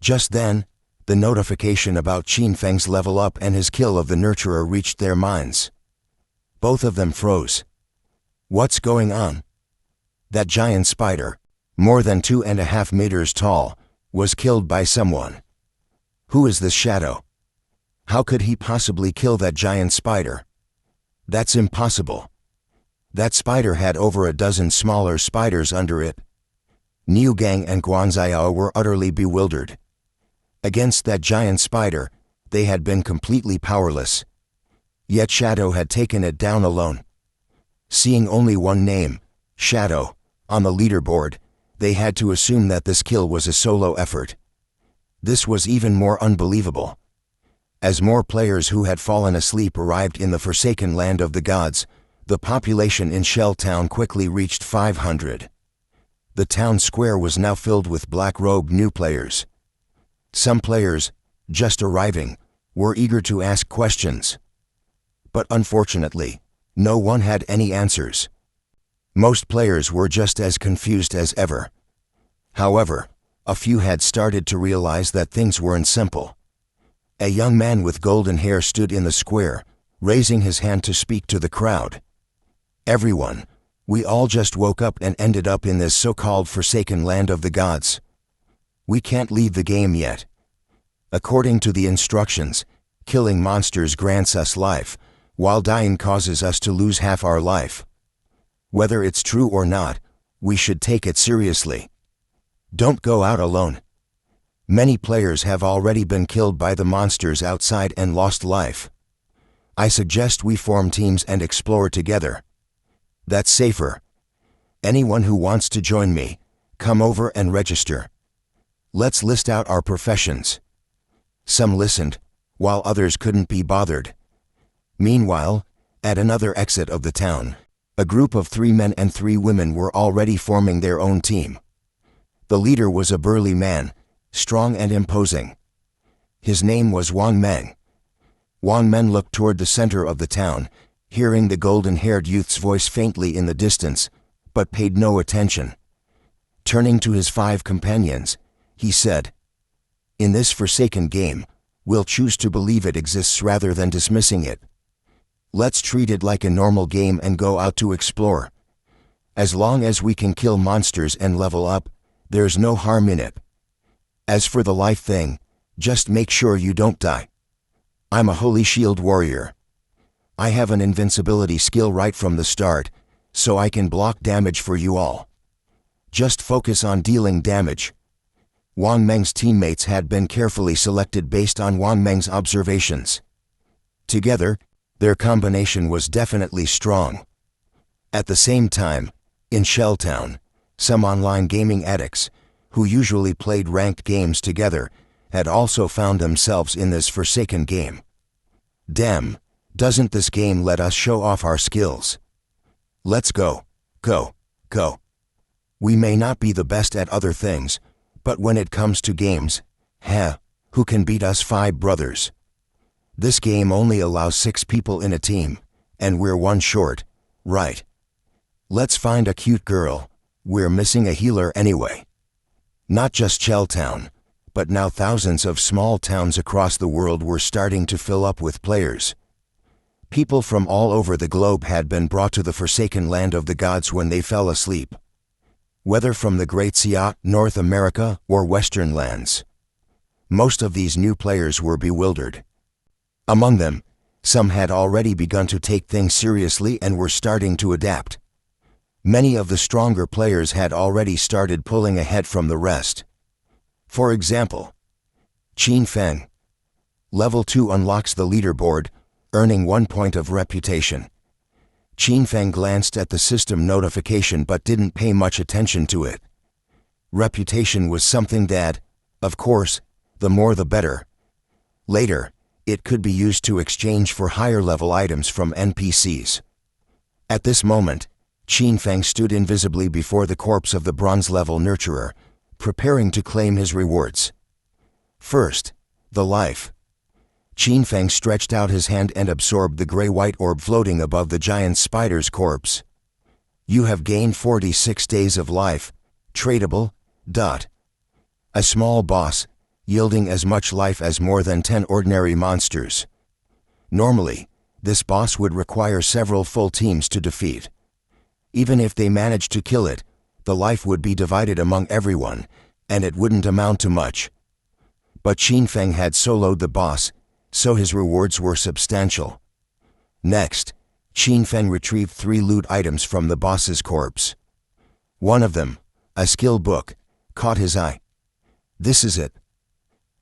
Just then, the notification about Qin Feng's level up and his kill of the Nurturer reached their minds. Both of them froze. What's going on? That giant spider, more than 2.5 meters tall, was killed by someone. Who is this Shadow? How could he possibly kill that giant spider? That's impossible. That spider had over a dozen smaller spiders under it. Niu Gang and Guanzioa were utterly bewildered. Against that giant spider, they had been completely powerless. Yet Shadow had taken it down alone. Seeing only one name, Shadow, on the leaderboard, they had to assume that this kill was a solo effort. This was even more unbelievable. As more players who had fallen asleep arrived in the forsaken land of the gods, the population in Shell Town quickly reached 500. The town square was now filled with black-robed new players. Some players, just arriving, were eager to ask questions. But unfortunately, no one had any answers. Most players were just as confused as ever. However, a few had started to realize that things weren't simple. A young man with golden hair stood in the square, raising his hand to speak to the crowd. Everyone, we all just woke up and ended up in this so-called forsaken land of the gods. We can't leave the game yet. According to the instructions, killing monsters grants us life, while dying causes us to lose half our life. Whether it's true or not, we should take it seriously. Don't go out alone. Many players have already been killed by the monsters outside and lost life. I suggest we form teams and explore together. That's safer. Anyone who wants to join me, come over and register. Let's list out our professions. Some listened, while others couldn't be bothered. Meanwhile, at another exit of the town, a group of 3 men and 3 women were already forming their own team. The leader was a burly man, strong and imposing. His name was Wang Meng. Wang Meng looked toward the center of the town, hearing the golden-haired youth's voice faintly in the distance, but paid no attention. Turning to his 5 companions, he said, "In this forsaken game, we'll choose to believe it exists rather than dismissing it. Let's treat it like a normal game and go out to explore. As long as we can kill monsters and level up, there's no harm in it. As for the life thing, just make sure you don't die. I'm a holy shield warrior. I have an invincibility skill right from the start, so I can block damage for you all. Just focus on dealing damage." Wang Meng's teammates had been carefully selected based on Wang Meng's observations. Together, their combination was definitely strong. At the same time, in Shelltown, some online gaming addicts, who usually played ranked games together, had also found themselves in this forsaken game. Damn, doesn't this game let us show off our skills? Let's go, go, go. We may not be the best at other things, but when it comes to games, who can beat us 5 brothers? This game only allows 6 people in a team, and we're 1 short, right? Let's find a cute girl. We're missing a healer anyway. Not just Shelltown, but now thousands of small towns across the world were starting to fill up with players. People from all over the globe had been brought to the forsaken land of the gods when they fell asleep. Whether from the Great Sea, North America, or Western lands. Most of these new players were bewildered. Among them, some had already begun to take things seriously and were starting to adapt. Many of the stronger players had already started pulling ahead from the rest. For example, Qin Feng. Level 2 unlocks the leaderboard, earning 1 point of reputation. Qin Feng glanced at the system notification but didn't pay much attention to it. Reputation was something that, of course, the more the better. Later, it could be used to exchange for higher-level items from NPCs. At this moment, Qin Feng stood invisibly before the corpse of the bronze-level nurturer, preparing to claim his rewards. First, the life. Qin Feng stretched out his hand and absorbed the gray-white orb floating above the giant spider's corpse. You have gained 46 days of life, tradable, ... A small boss, yielding as much life as more than 10 ordinary monsters. Normally, this boss would require several full teams to defeat. Even if they managed to kill it, the life would be divided among everyone, and it wouldn't amount to much. But Qin Feng had soloed the boss, so his rewards were substantial. Next, Qin Feng retrieved 3 loot items from the boss's corpse. One of them, a skill book, caught his eye. This is it.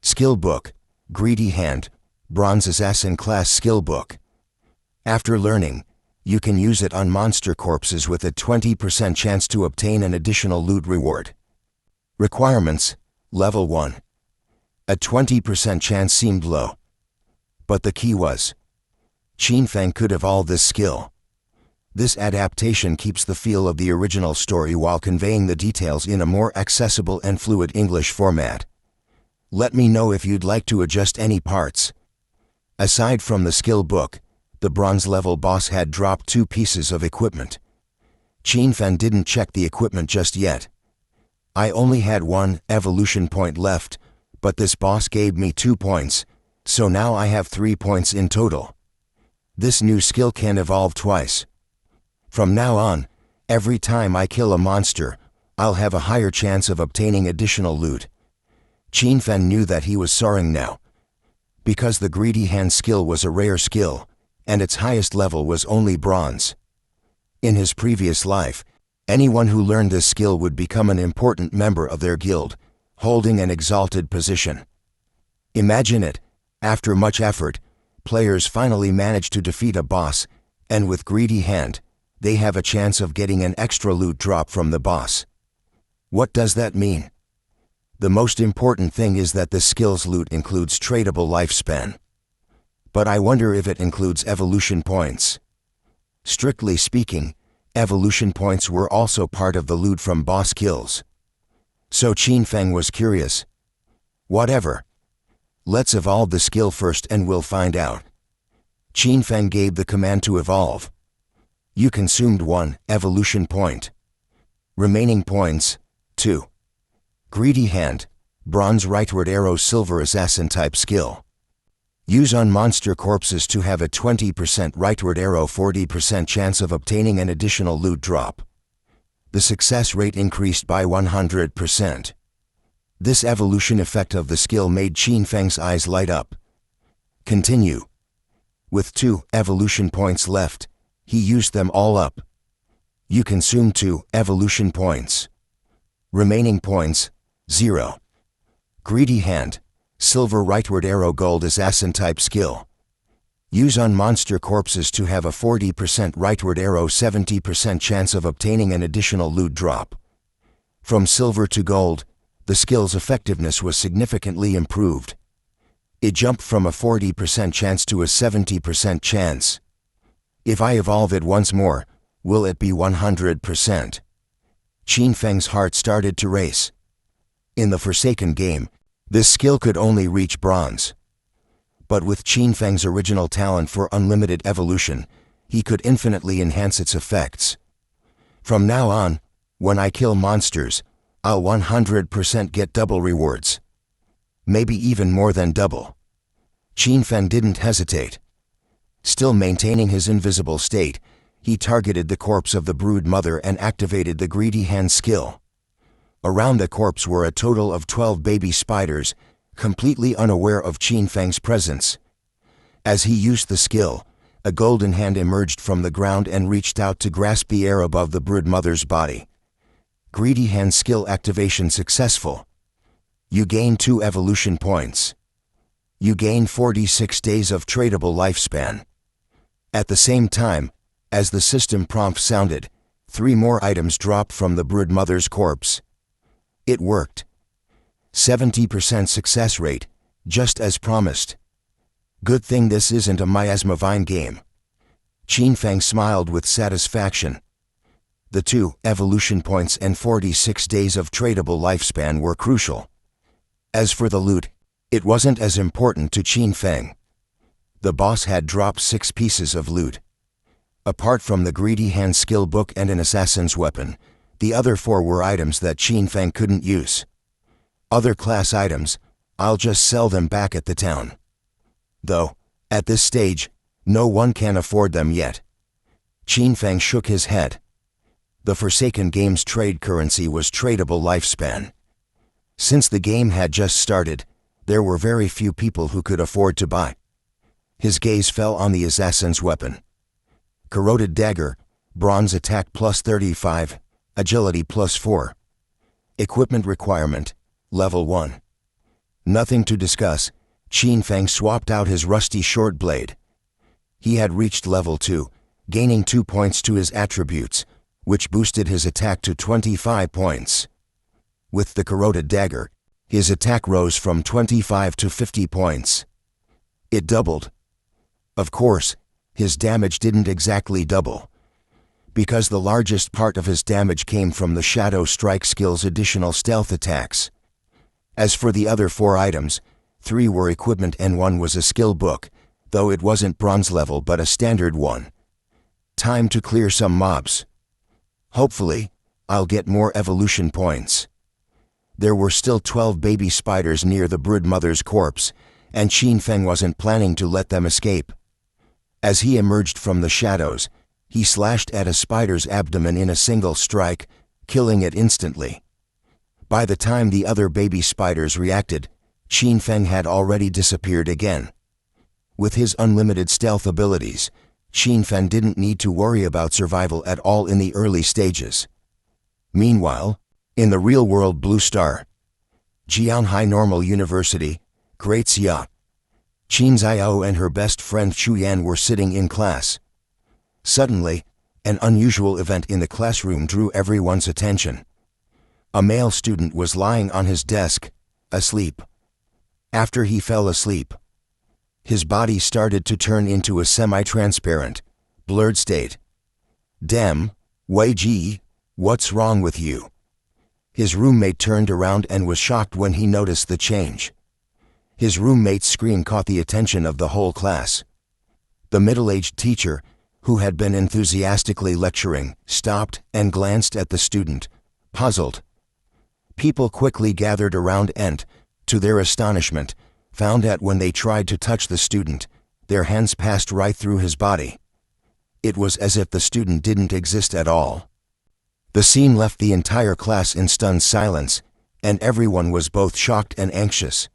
Skill book, Greedy Hand, Bronze Assassin Class Skill Book. After learning, you can use it on monster corpses with a 20% chance to obtain an additional loot reward. Requirements, Level 1. A 20% chance seemed low. But the key was, Qin Feng could evolve this skill. This adaptation keeps the feel of the original story while conveying the details in a more accessible and fluid English format. Let me know if you'd like to adjust any parts. Aside from the skill book, the bronze-level boss had dropped 2 pieces of equipment. Qin Feng didn't check the equipment just yet. I only had 1 evolution point left, but this boss gave me 2 points, so now I have 3 points in total. This new skill can evolve twice. From now on, every time I kill a monster, I'll have a higher chance of obtaining additional loot. Qin Feng knew that he was soaring now. Because the Greedy Hand skill was a rare skill, and its highest level was only bronze. In his previous life, anyone who learned this skill would become an important member of their guild, holding an exalted position. Imagine it, after much effort, players finally manage to defeat a boss, and with greedy hand, they have a chance of getting an extra loot drop from the boss. What does that mean? The most important thing is that the skill's loot includes tradable lifespan. But I wonder if it includes evolution points. Strictly speaking, evolution points were also part of the loot from boss kills. So Qin Feng was curious. Whatever. Let's evolve the skill first and we'll find out. Qin Feng gave the command to evolve. You consumed 1 evolution point. Remaining points, 2. Greedy Hand, bronze rightward arrow silver assassin type skill. Use on monster corpses to have a 20% rightward arrow 40% chance of obtaining an additional loot drop. The success rate increased by 100%. This evolution effect of the skill made Qin Feng's eyes light up. Continue. With 2 evolution points left, he used them all up. You consumed 2 evolution points. Remaining points, 0. Greedy Hand, silver rightward arrow gold assassin type skill. Use on monster corpses to have a 40% rightward arrow 70% chance of obtaining an additional loot drop. From silver to gold, the skill's effectiveness was significantly improved. It jumped from a 40% chance to a 70% chance. If I evolve it once more, will it be 100%? Qin Feng's heart started to race. In the Forsaken game, this skill could only reach bronze. But with Qin Feng's original talent for unlimited evolution, he could infinitely enhance its effects. From now on, when I kill monsters, I'll 100% get double rewards. Maybe even more than double. Qin Feng didn't hesitate. Still maintaining his invisible state, he targeted the corpse of the brood mother and activated the Greedy Hand skill. Around the corpse were a total of 12 baby spiders, completely unaware of Qin Feng's presence. As he used the skill, a golden hand emerged from the ground and reached out to grasp the air above the brood mother's body. Greedy Hand skill activation successful. You gain 2 evolution points. You gain 46 days of tradable lifespan. At the same time, as the system prompt sounded, 3 more items dropped from the brood mother's corpse. It worked. 70% success rate, just as promised. Good thing this isn't a Miasma Vine game. Qin Feng smiled with satisfaction. The 2 evolution points and 46 days of tradable lifespan were crucial. As for the loot, it wasn't as important to Qin Feng. The boss had dropped 6 pieces of loot. Apart from the Greedy Hand skill book and an assassin's weapon, the other 4 were items that Qin Feng couldn't use. Other class items, I'll just sell them back at the town. Though, at this stage, no one can afford them yet. Qin Feng shook his head. The Forsaken game's trade currency was tradable lifespan. Since the game had just started, there were very few people who could afford to buy. His gaze fell on the assassin's weapon. Corroded dagger, bronze attack plus 35, agility plus 4. Equipment requirement, level 1. Nothing to discuss, Qin Feng swapped out his rusty short blade. He had reached level 2, gaining 2 points to his attributes, which boosted his attack to 25 points. With the corroded dagger, his attack rose from 25 to 50 points. It doubled. Of course, his damage didn't exactly double, because the largest part of his damage came from the Shadow Strike skill's additional stealth attacks. As for the other 4 items, 3 were equipment and 1 was a skill book, though it wasn't bronze level but a standard one. Time to clear some mobs. Hopefully, I'll get more evolution points. There were still 12 baby spiders near the brood mother's corpse, and Qin Feng wasn't planning to let them escape. As he emerged from the shadows, he slashed at a spider's abdomen in a single strike, killing it instantly. By the time the other baby spiders reacted, Qin Feng had already disappeared again. With his unlimited stealth abilities, Qin Fen didn't need to worry about survival at all in the early stages. Meanwhile, in the real-world Blue Star, Jianhai Normal University, Great Xia, Qin Xiao and her best friend Chu Yan were sitting in class. Suddenly, an unusual event in the classroom drew everyone's attention. A male student was lying on his desk, asleep. After he fell asleep, his body started to turn into a semi-transparent, blurred state. "Damn, Wei Ji, what's wrong with you?" His roommate turned around and was shocked when he noticed the change. His roommate's scream caught the attention of the whole class. The middle-aged teacher, who had been enthusiastically lecturing, stopped and glanced at the student, puzzled. People quickly gathered around and, to their astonishment, found that when they tried to touch the student, their hands passed right through his body. It was as if the student didn't exist at all. The scene left the entire class in stunned silence, and everyone was both shocked and anxious.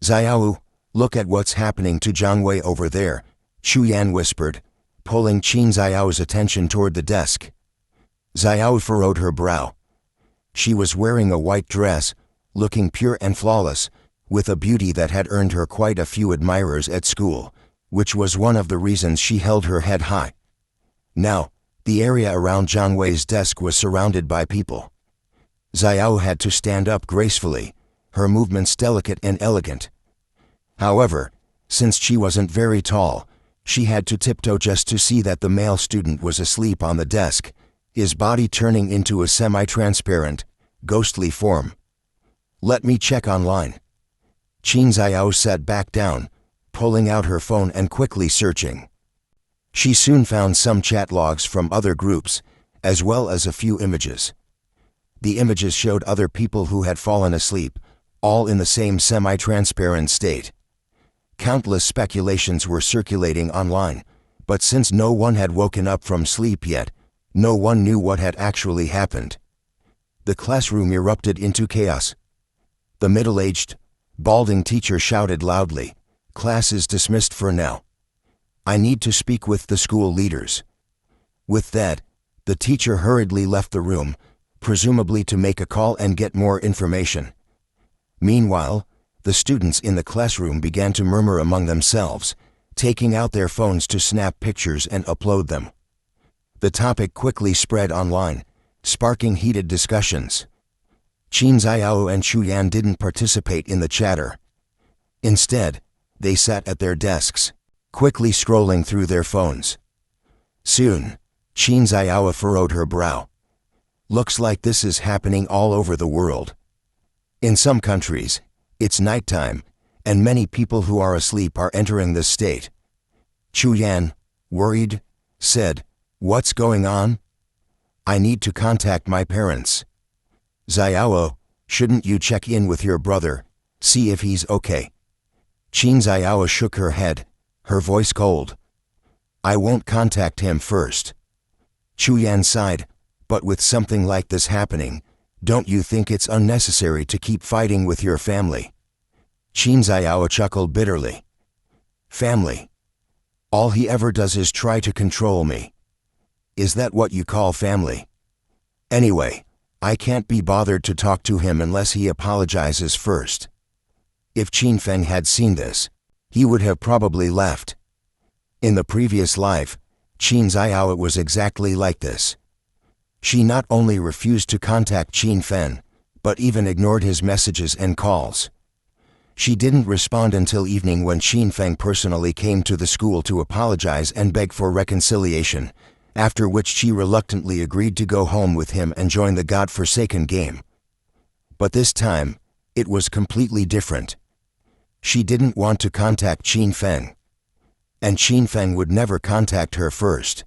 "Xiao, look at what's happening to Zhang Wei over there," Chu Yan whispered, pulling Qin Xiao's attention toward the desk. Xiao furrowed her brow. She was wearing a white dress, looking pure and flawless, with a beauty that had earned her quite a few admirers at school, which was one of the reasons she held her head high. Now, the area around Zhang Wei's desk was surrounded by people. Xiao had to stand up gracefully, her movements delicate and elegant. However, since she wasn't very tall, she had to tiptoe just to see that the male student was asleep on the desk, his body turning into a semi-transparent, ghostly form. "Let me check online." Qin Xiao sat back down, pulling out her phone and quickly searching. She soon found some chat logs from other groups, as well as a few images. The images showed other people who had fallen asleep, all in the same semi-transparent state. Countless speculations were circulating online, but since no one had woken up from sleep yet, no one knew what had actually happened. The classroom erupted into chaos. The middle-aged, balding teacher shouted loudly, "Class is dismissed for now. I need to speak with the school leaders." With that, the teacher hurriedly left the room, presumably to make a call and get more information. Meanwhile, the students in the classroom began to murmur among themselves, taking out their phones to snap pictures and upload them. The topic quickly spread online, sparking heated discussions. Qin Xiao and Chu Yan didn't participate in the chatter. Instead, they sat at their desks, quickly scrolling through their phones. Soon, Qin Xiao furrowed her brow. "Looks like this is happening all over the world. In some countries, it's nighttime, and many people who are asleep are entering this state." Chu Yan, worried, said, "What's going on? I need to contact my parents." "Xiao, shouldn't you check in with your brother, see if he's okay?" Qin Xiao shook her head, her voice cold. "I won't contact him first." Chu Yan sighed, "But with something like this happening, don't you think it's unnecessary to keep fighting with your family?" Qin Xiao chuckled bitterly. "Family? All he ever does is try to control me. Is that what you call family? Anyway, I can't be bothered to talk to him unless he apologizes first." If Qin Fen had seen this, he would have probably left. In the previous life, Qin Xiao was exactly like this. She not only refused to contact Qin Fen, but even ignored his messages and calls. She didn't respond until evening when Qin Feng personally came to the school to apologize and beg for reconciliation, after which she reluctantly agreed to go home with him and join the God-forsaken game. But this time, it was completely different. She didn't want to contact Qin Feng, and Qin Feng would never contact her first.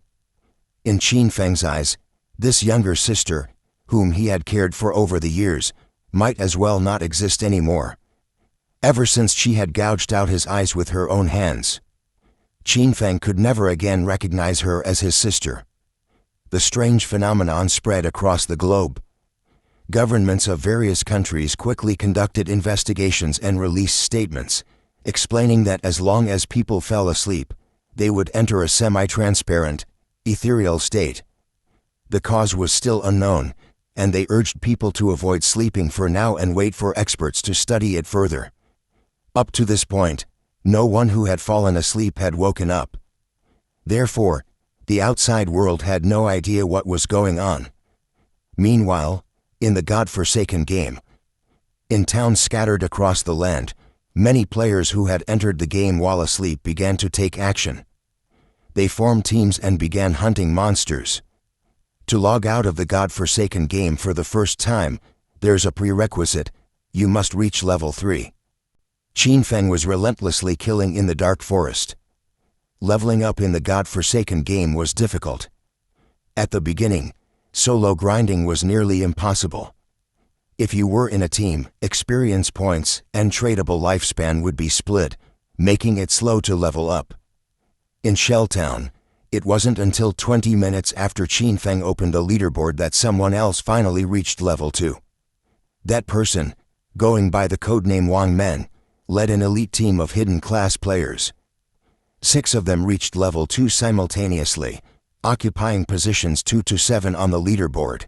In Qin Feng's eyes, this younger sister, whom he had cared for over the years, might as well not exist anymore. Ever since she had gouged out his eyes with her own hands, Qin Feng could never again recognize her as his sister. The strange phenomenon spread across the globe. Governments of various countries quickly conducted investigations and released statements, explaining that as long as people fell asleep, they would enter a semi-transparent, ethereal state. The cause was still unknown, and they urged people to avoid sleeping for now and wait for experts to study it further. Up to this point, no one who had fallen asleep had woken up. Therefore, the outside world had no idea what was going on. Meanwhile, in the God-forsaken game, in towns scattered across the land, many players who had entered the game while asleep began to take action. They formed teams and began hunting monsters. To log out of the God-forsaken game for the first time, there's a prerequisite: you must reach level 3. Qinfeng was relentlessly killing in the dark forest. Leveling up in the God-forsaken game was difficult. At the beginning, solo grinding was nearly impossible. If you were in a team, experience points and tradable lifespan would be split, making it slow to level up. In Shelltown, it wasn't until 20 minutes after Qinfeng opened a leaderboard that someone else finally reached level 2. That person, going by the codename Wang Men, led an elite team of hidden class players. 6 of them reached level 2 simultaneously, occupying positions 2 to 7 on the leaderboard.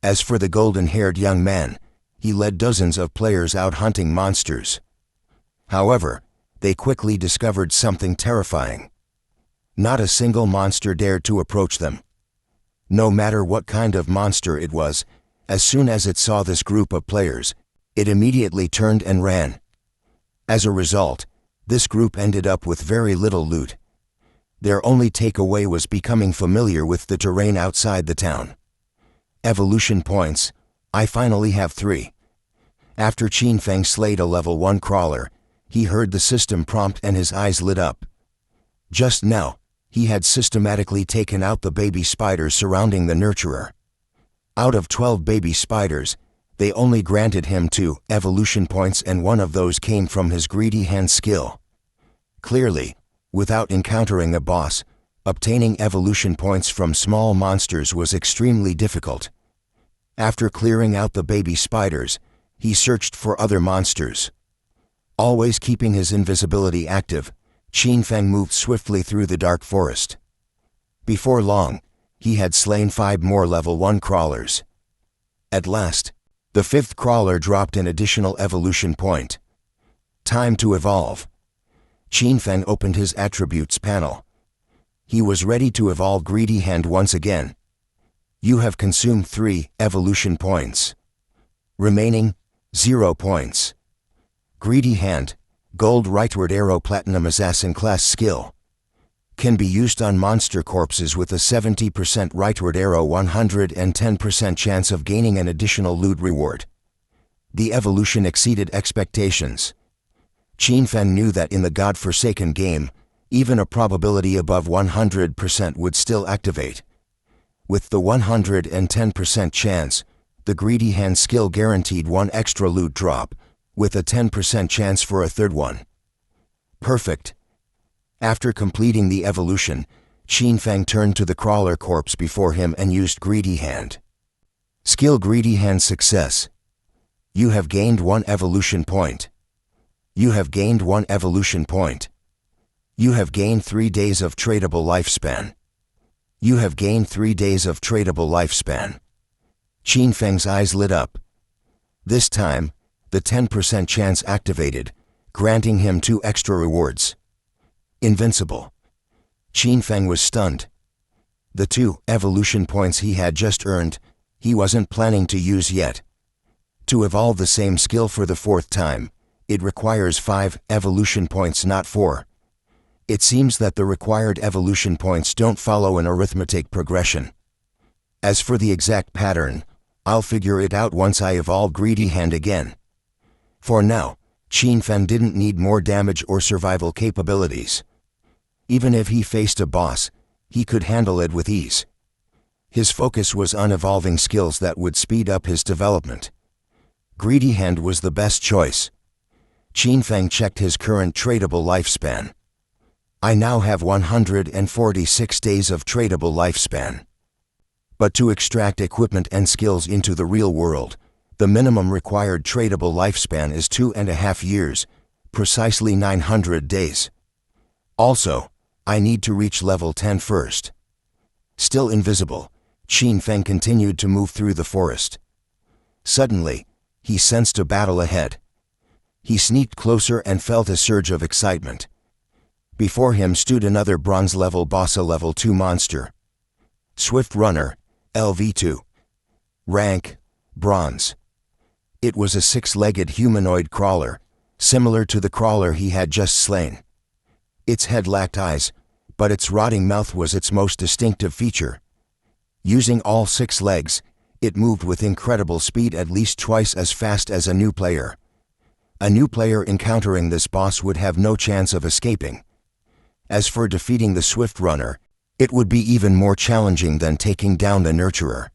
As for the golden-haired young man, he led dozens of players out hunting monsters. However, they quickly discovered something terrifying. Not a single monster dared to approach them. No matter what kind of monster it was, as soon as it saw this group of players, it immediately turned and ran. As a result, this group ended up with very little loot. Their only takeaway was becoming familiar with the terrain outside the town. Evolution points. I finally have 3. After Qinfeng slayed a level 1 crawler, he heard the system prompt and his eyes lit up. Just now, he had systematically taken out the baby spiders surrounding the nurturer. Out of 12 baby spiders, they only granted him 2 evolution points, and one of those came from his greedy hand skill. Clearly, without encountering a boss, obtaining evolution points from small monsters was extremely difficult. After clearing out the baby spiders, he searched for other monsters. Always keeping his invisibility active, Qinfeng moved swiftly through the dark forest. Before long, he had slain 5 more level 1 crawlers. At last, the 5th crawler dropped an additional evolution point. Time to evolve. Qinfeng opened his attributes panel. He was ready to evolve Greedy Hand once again. You have consumed 3 evolution points. Remaining, 0 points. Greedy Hand, Gold Rightward Arrow Platinum Assassin class skill. Can be used on monster corpses with a 70% rightward arrow, 110% chance of gaining an additional loot reward. The evolution exceeded expectations. Qinfeng knew that in the God-forsaken game, even a probability above 100% would still activate. With the 110% chance, the Greedy Hand skill guaranteed 1 extra loot drop, with a 10% chance for a 3rd one. Perfect. After completing the evolution, Qinfeng turned to the crawler corpse before him and used Greedy Hand. Skill Greedy Hand success. You have gained 1 evolution point. You have gained 1 evolution point. You have gained 3 days of tradable lifespan. You have gained 3 days of tradable lifespan. Qinfeng's eyes lit up. This time, the 10% chance activated, granting him 2 extra rewards. Invincible. Qinfeng was stunned. The 2 evolution points he had just earned, he wasn't planning to use yet. To evolve the same skill for the 4th time, it requires 5 evolution points, not 4. It seems that the required evolution points don't follow an arithmetic progression. As for the exact pattern, I'll figure it out once I evolve Greedy Hand again. For now, Qinfeng didn't need more damage or survival capabilities. Even if he faced a boss, he could handle it with ease. His focus was on evolving skills that would speed up his development. Greedy Hand was the best choice. Qinfeng checked his current tradable lifespan. I now have 146 days of tradable lifespan. But to extract equipment and skills into the real world, the minimum required tradable lifespan is 2.5 years, precisely 900 days. Also, I need to reach level 10 first. Still invisible, Qin Feng continued to move through the forest. Suddenly, he sensed a battle ahead. He sneaked closer and felt a surge of excitement. Before him stood another bronze-level boss, a level 2 monster. Swift Runner, LV2. Rank, Bronze. It was a 6-legged humanoid crawler, similar to the crawler he had just slain. Its head lacked eyes, but its rotting mouth was its most distinctive feature. Using all 6 legs, it moved with incredible speed, at least twice as fast as a new player. A new player encountering this boss would have no chance of escaping. As for defeating the Swift Runner, it would be even more challenging than taking down the Nurturer.